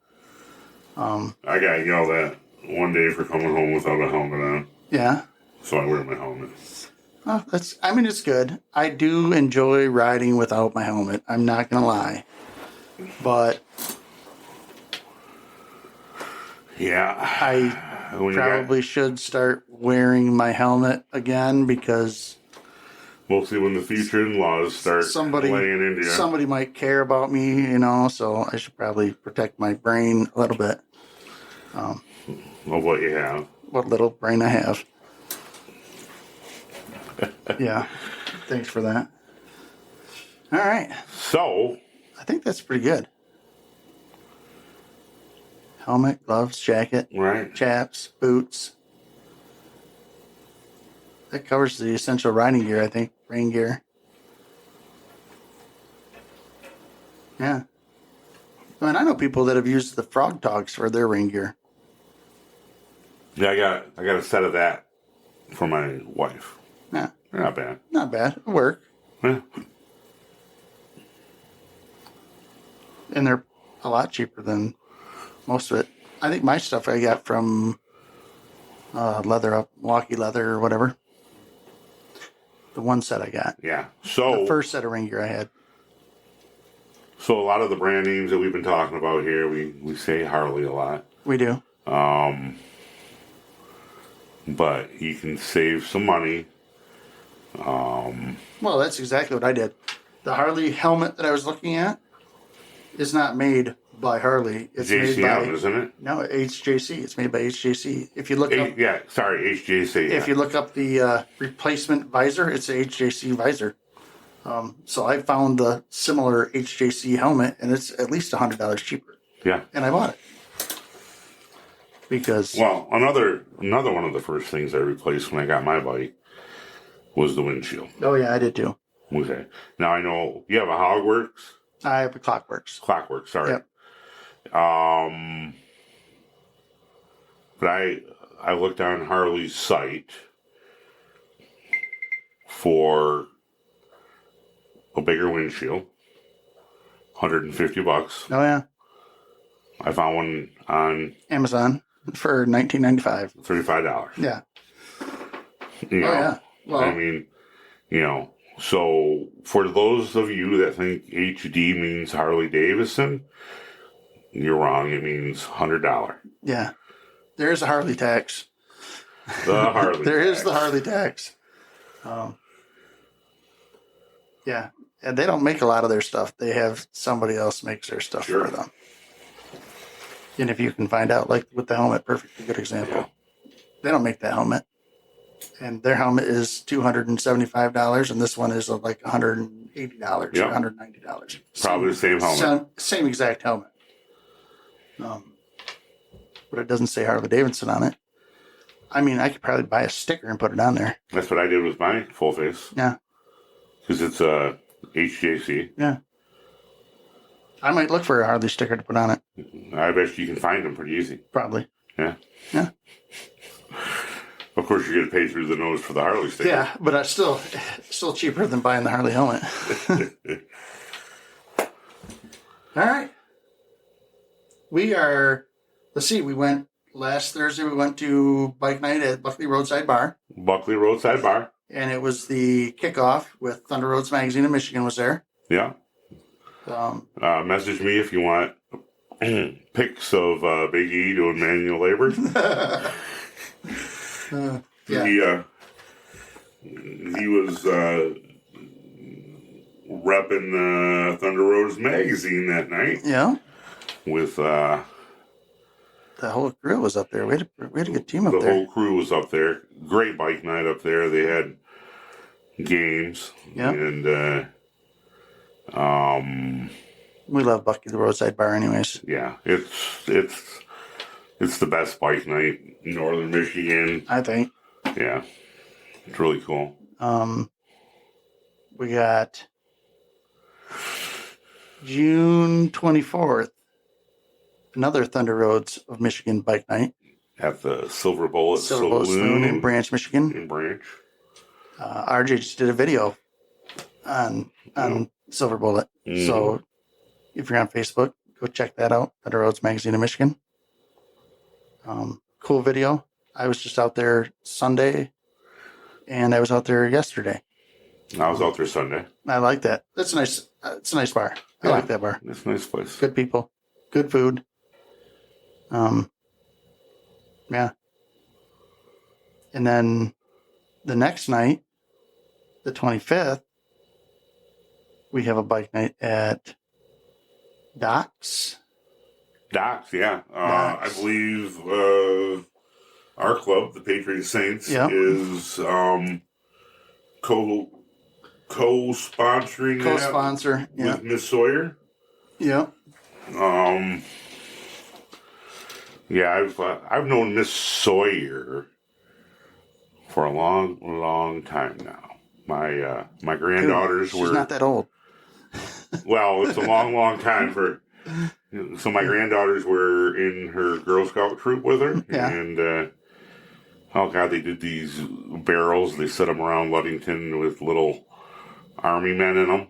I got yelled at one day for coming home without a helmet on. Yeah. So I wear my helmet. Oh, it's good. I do enjoy riding without my helmet. I'm not going to lie. But. Yeah. I probably should start wearing my helmet again because. Mostly when the future in-laws start laying into you. Somebody might care about me, so I should probably protect my brain a little bit. Of what you have. What little brain I have. Yeah. Thanks for that. All right. So. I think that's pretty good. Helmet, gloves, jacket, right. Chaps, boots. That covers the essential riding gear, I think. Rain gear. Yeah. I mean, I know people that have used the Frog Togs for their rain gear. Yeah, I got a set of that for my wife. Yeah. They're not bad. Not bad. It'll work. Yeah. And they're a lot cheaper than most of it. I think my stuff I got from Milwaukee Leather or whatever. The one set I got. Yeah. So the first set of rain gear I had. So a lot of the brand names that we've been talking about here, we say Harley a lot. We do. But you can save some money. Well, that's exactly what I did. The Harley helmet that I was looking at is not made by Harley. It's JCM, made by, isn't it? No, HJC. It's made by HJC. If you look up, HJC. If you look up the replacement visor, it's a HJC visor. So I found the similar HJC helmet, and it's at least $100 cheaper. Yeah, and I bought it because another one of the first things I replaced when I got my bike was the windshield. Oh yeah, I did too. Okay, now I know you have a Hogworks. I have a Clockworks. Clockworks, sorry. Yep. But I looked on Harley's site for a bigger windshield, $150. Oh yeah. I found one on Amazon. for $19.95. $35. Yeah. You know, Oh yeah. Well, I mean, you know, so for those of you that think HD means Harley Davidson, you're wrong. It means $100. yeah. There's a Harley tax. The Harley There tax. is the Harley tax. Yeah. And they don't make a lot of their stuff. They have somebody else makes their stuff Sure. for them. And if you can find out, like with the helmet, perfectly good example. Yeah. They don't make the helmet. And their helmet is $275, and this one is like $180 or Yep. $190. Probably the same helmet. Same exact helmet. But it doesn't say Harley Davidson on it. I mean, I could probably buy a sticker and put it on there. That's what I did with my full face. Yeah. Because it's a HJC. Yeah. I might look for a Harley sticker to put on it. I bet you can find them pretty easy. Probably. Yeah. Yeah. Of course, you're going to pay through the nose for the Harley sticker. Yeah, but it's still cheaper than buying the Harley helmet. All right. Last Thursday, we went to bike night at Buckley Roadside Bar. Buckley Roadside Bar. And it was the kickoff with Thunder Roads Magazine of Michigan was there. Yeah. Message me if you want pics of Big E doing manual labor. Yeah. He was repping Thunder Roads Magazine that night. Yeah. With the whole crew was up there. We had a good team up there. The whole crew was up there. Great bike night up there. They had games. Yeah. And we love Buckley the Roadside Bar anyways. Yeah. It's the best bike night in northern Michigan. I think. Yeah. It's really cool. We got June 24th, another Thunder Roads of Michigan bike night. At the Silver Bullet Saloon in Branch, Michigan. In Branch. RJ just did a video on Silver Bullet. Mm-hmm. So if you're on Facebook, go check that out. Thunder Roads Magazine of Michigan. Cool video. I was just out there Sunday, and I was out there yesterday. I was out there Sunday. I like that. That's nice. It's a nice bar. I like that bar. It's a nice place. Good people. Good food. Yeah. And then the next night, the 25th, we have a bike night at Doc's. Doc's, yeah. Doc's. I believe our club, the Patriot Saints, is co-sponsoring Co-sponsor, with Miss Sawyer. Yeah. Yeah, I've known Miss Sawyer for a long, long time now. My granddaughters were... She's not that old. Well, it's a long, long time for... So my granddaughters were in her Girl Scout troop with her. Yeah. And, oh, God, they did these barrels. They set them around Ludington with little army men in them.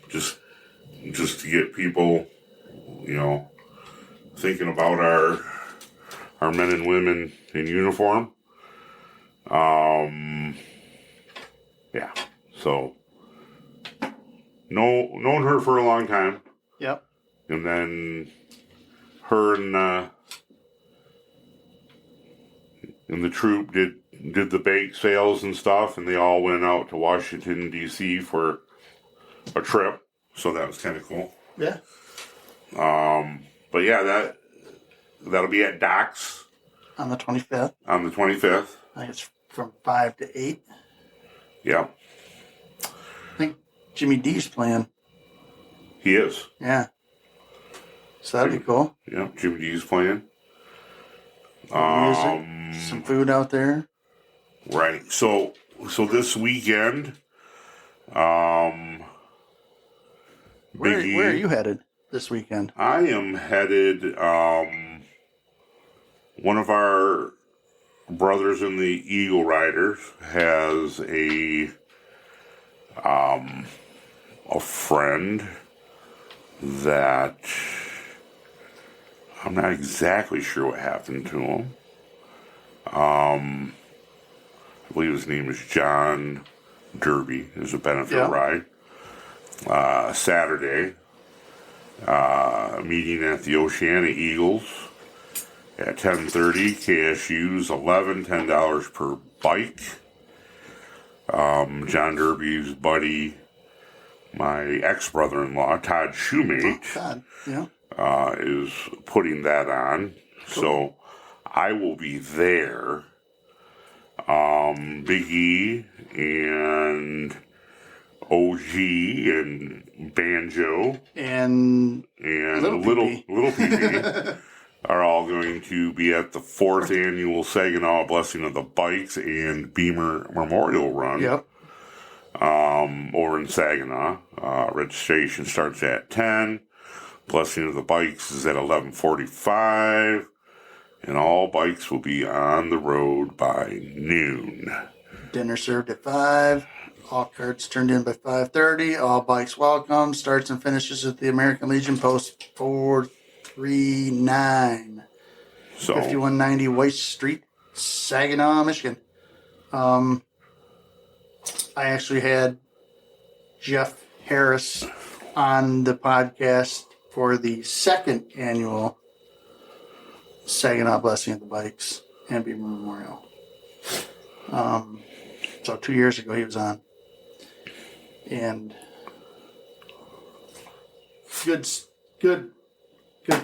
Just to get people, thinking about our men and women in uniform. Yeah. So, known her for a long time. Yep. And then her and the troop did the bake sales and stuff, and they all went out to Washington, D.C. for a trip. So that was kind of cool. Yeah. But yeah, that'll be at Doc's. On the 25th. On the 25th. I think it's from 5 to 8. Yeah. I think Jimmy D's playing. He is. Yeah. So that'd be cool. Yeah, Jimmy D's playing. Music, some food out there. Right. So this weekend, Where are you headed this weekend? I am headed. One of our brothers in the Eagle Riders has a friend that I'm not exactly sure what happened to him. I believe his name is John Derby. It was a benefit ride. Saturday, meeting at the Oceana Eagles at 10:30. KSU's $10 per bike. John Derby's buddy, my ex-brother-in-law, Todd Shoemate, is putting that on. Cool. So I will be there. Big E and OG and Banjo and Little PB are all going to be at the 4th annual Saginaw Blessing of the Bikes and Beamer Memorial Run. Yep. Over in Saginaw. Registration starts at 10. Blessing of the Bikes is at 11:45. And all bikes will be on the road by noon. Dinner served at 5. All carts turned in by 5:30. All bikes welcome. Starts and finishes at the American Legion Post 439. 5190 White Street, Saginaw, Michigan. I actually had Jeff Harris on the podcast for the 2nd annual Saginaw Blessing of the Bikes and Beamer Memorial. So 2 years ago he was on. And good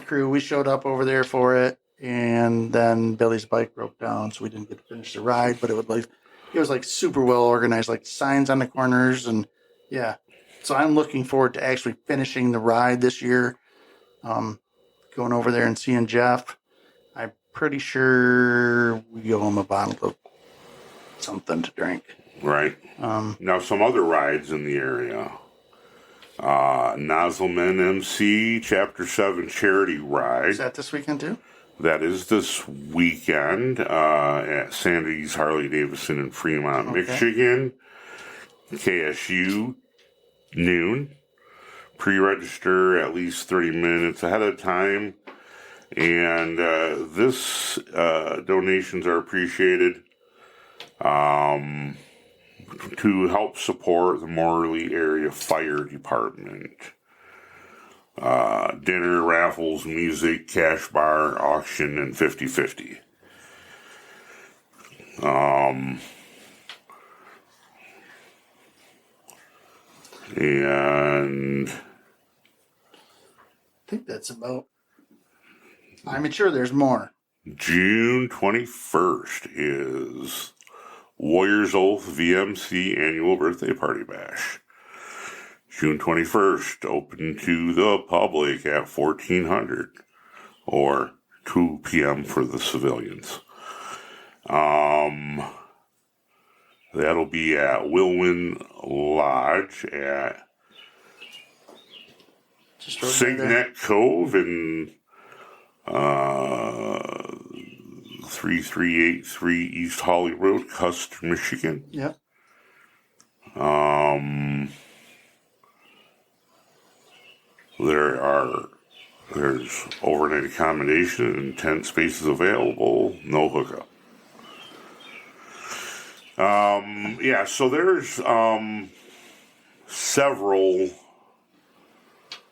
crew. We showed up over there for it, and then Billy's bike broke down, so we didn't get to finish the ride, but it was like super well organized, like signs on the corners, and yeah. So I'm looking forward to actually finishing the ride this year. Going over there and seeing Jeff. I'm pretty sure we owe him a bottle of something to drink. Right. Now, some other rides in the area. Nozzleman MC Chapter 7 Charity Ride. Is that this weekend, too? That is this weekend at Sandy's Harley Davidson in Fremont, Michigan. KSU, noon. Pre-register at least 30 minutes ahead of time. And this donations are appreciated to help support the Morley Area Fire Department. Dinner, raffles, music, cash bar, auction, and 50-50. And I think that's about. I'm sure there's more. June 21st is Warriors Oath VMC Annual Birthday Party Bash. June 21st, open to the public at 1400 or 2 p.m. for the civilians. That'll be at Wilwyn Lodge at Signet Cove in 3383 East Holly Road, Custer, Michigan. Yep. There's overnight accommodation and tent spaces available, no hookup. So there's several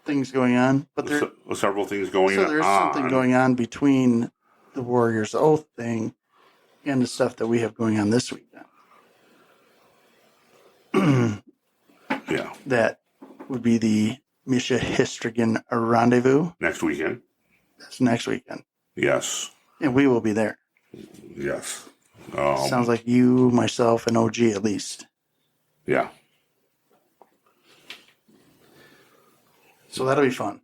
things going on, but several things going on. So there's something going on between the Warriors Oath thing and the stuff that we have going on this weekend. Yeah. That would be the Misha Histrigan Rendezvous. Next weekend. That's next weekend. Yes. And we will be there. Yes. Sounds like you, myself, and OG at least. Yeah. So that'll be fun.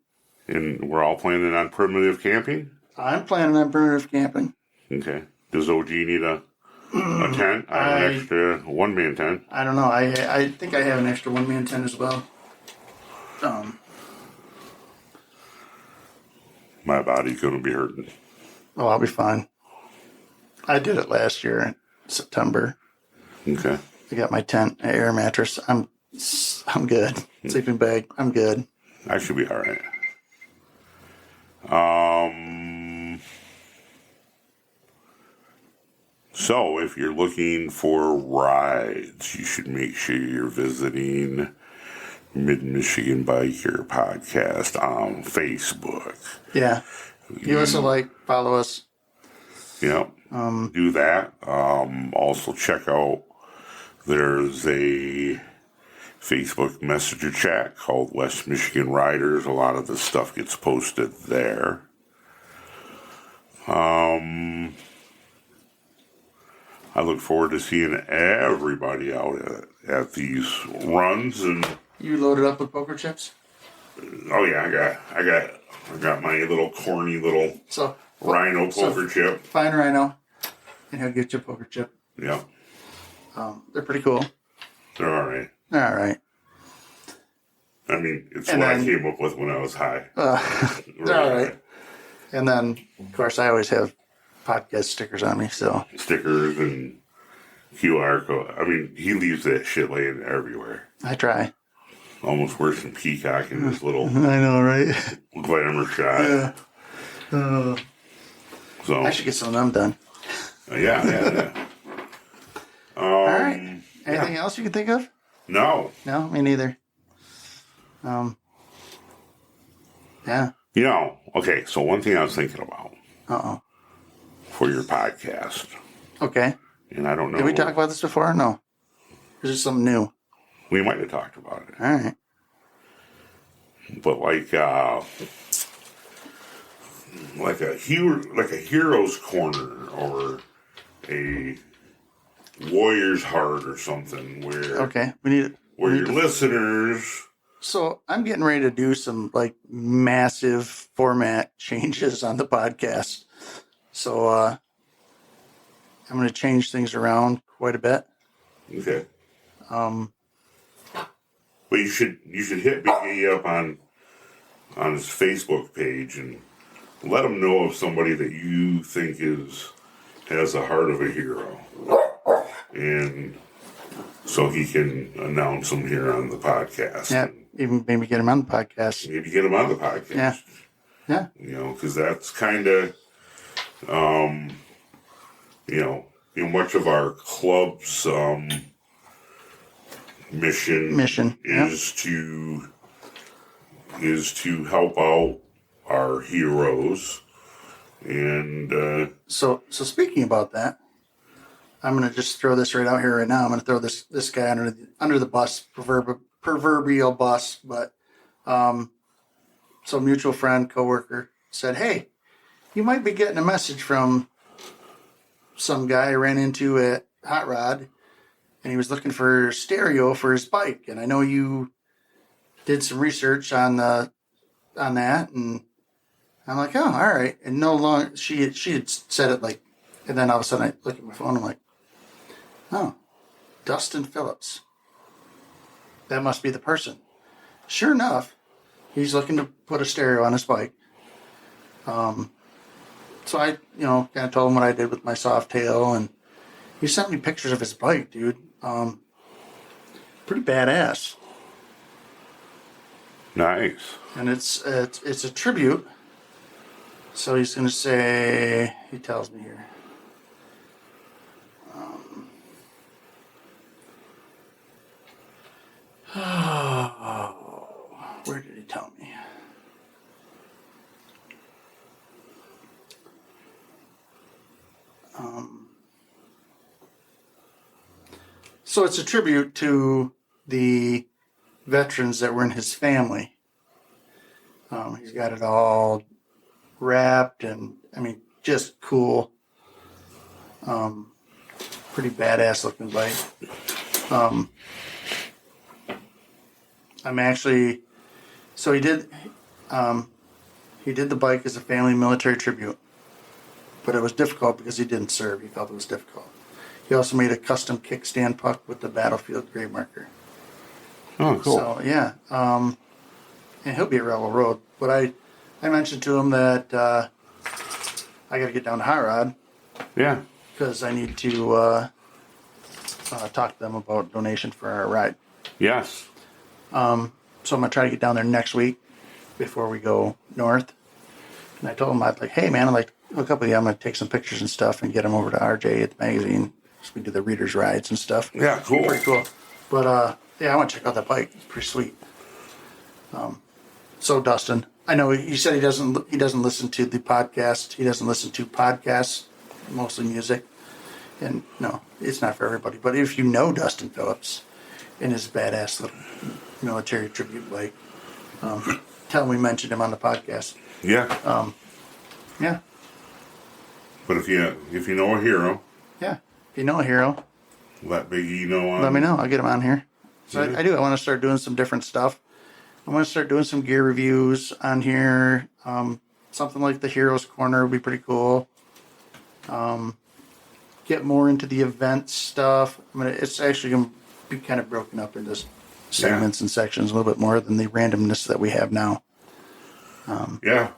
And we're all planning on primitive camping? I'm planning on primitive camping. Okay. Does OG need a tent? I have an extra one-man tent. I don't know. I think I have an extra one-man tent as well. My body's going to be hurting. Oh, I'll be fine. I did it last year in September. Okay. I got my tent, an air mattress. I'm good. Sleeping bag. I'm good. I should be all right. So if you're looking for rides, you should make sure you're visiting Mid-Michigan Biker Podcast on Facebook. Yeah. Give us a like, follow us. Yep. Do that. Also check out, there's a Facebook Messenger chat called West Michigan Riders. A lot of the stuff gets posted there. I look forward to seeing everybody out at these runs. And you loaded up with poker chips? oh yeah, I got my little corny little Ryno poker chip. Find Ryno, and he'll get you a poker chip. Yeah. They're pretty cool. They're all right. They're all right. I mean, it's what I came up with when I was high. They're all right. And then, of course, I always have podcast stickers on me, so. Stickers and QR code. I mean, he leaves that shit laying everywhere. I try. Almost worse than Peacock in this little I know, right? glamour shot. Yeah. So I should get some of them done. Yeah. All right. Anything else you can think of? No. No, me neither. Yeah. Okay, so one thing I was thinking about for your podcast. Okay. And I don't know. Did we talk about this before? No. Is this something new? We might have talked about it. All right. But like a hero's corner or a warrior's heart or something where your listeners. So I'm getting ready to do some like massive format changes on the podcast. So I'm going to change things around quite a bit. Okay. But you should hit Big E up on his Facebook page and let him know of somebody that you think has the heart of a hero, and so he can announce them here on the podcast. Yeah, even maybe get him on the podcast. Maybe get him on the podcast. Yeah. Because that's kind of, much of our club's mission is to help out our heroes. And so speaking about that, I'm going to just throw this right out here right now. I'm going to throw this guy under the bus, proverbial bus. But so mutual friend, coworker said, "Hey, you might be getting a message from some guy I ran into at Hot Rod, and he was looking for stereo for his bike. And I know you did some research on that." And I'm like, "Oh, all right." And no longer she had said it like, and then all of a sudden I look at my phone. I'm like, "Oh, Dustin Phillips. That must be the person." Sure enough, he's looking to put a stereo on his bike. So I, kind of told him what I did with my Softail, and he sent me pictures of his bike, dude. Pretty badass. nice. And it's a tribute. So he's going to say, he tells me here. Where did he tell me? So it's a tribute to the veterans that were in his family. He's got it all wrapped and, just cool. Pretty badass looking bike. So he did the bike as a family military tribute, but it was difficult because he didn't serve. He felt it was difficult. He also made a custom kickstand puck with the battlefield grave marker. Oh, cool. So, yeah. And he'll be at Rebel Road. But I mentioned to him that I got to get down to Hot Rod. Yeah. Because I need to talk to them about donation for our ride. Yes. So I'm going to try to get down there next week before we go north. And I told him, I'd like, hey, man, it a couple of you, I'm going to take some pictures and stuff and get them over to RJ at the magazine. So we do the readers' rides and stuff. Yeah, cool. Pretty cool. But yeah, I want to check out that bike. It's pretty sweet. So Dustin, I know he said he doesn't listen to the podcast. He doesn't listen to podcasts, mostly music. And no, it's not for everybody. But if you know Dustin Phillips and his badass little military tribute bike, tell him we mentioned him on the podcast. Yeah. Yeah. But if you know a hero, Yeah. If you know a hero, let Big E know. let me know. I'll get him on here. So Yeah. I do. I want to start doing some different stuff. I want to start doing some gear reviews on here. Something like the Heroes Corner would be pretty cool. Get more into the event stuff. I mean, it's actually going to be kind of broken up into segments and sections a little bit more than the randomness that we have now. Yeah.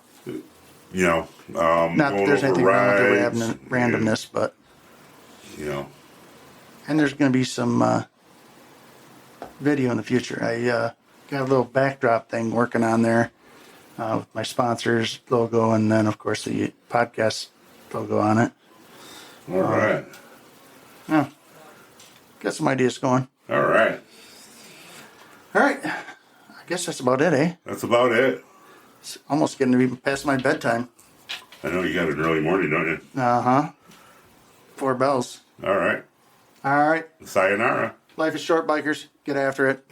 Not that there's anything wrong with the randomness, but and there's going to be some video in the future. I got a little backdrop thing working on there with my sponsors logo, and then of course the podcast logo on it. All right. Yeah, got some ideas going. All right. I guess that's about it, eh? That's about it. It's almost getting to be past my bedtime. I know you got an early morning, don't you? 4 bells. All right. All right. Sayonara. Life is short, bikers. Get after it.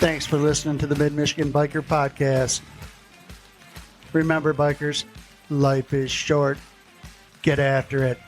Thanks for listening to the Mid-Michigan Biker Podcast. Remember, bikers, life is short. Get after it.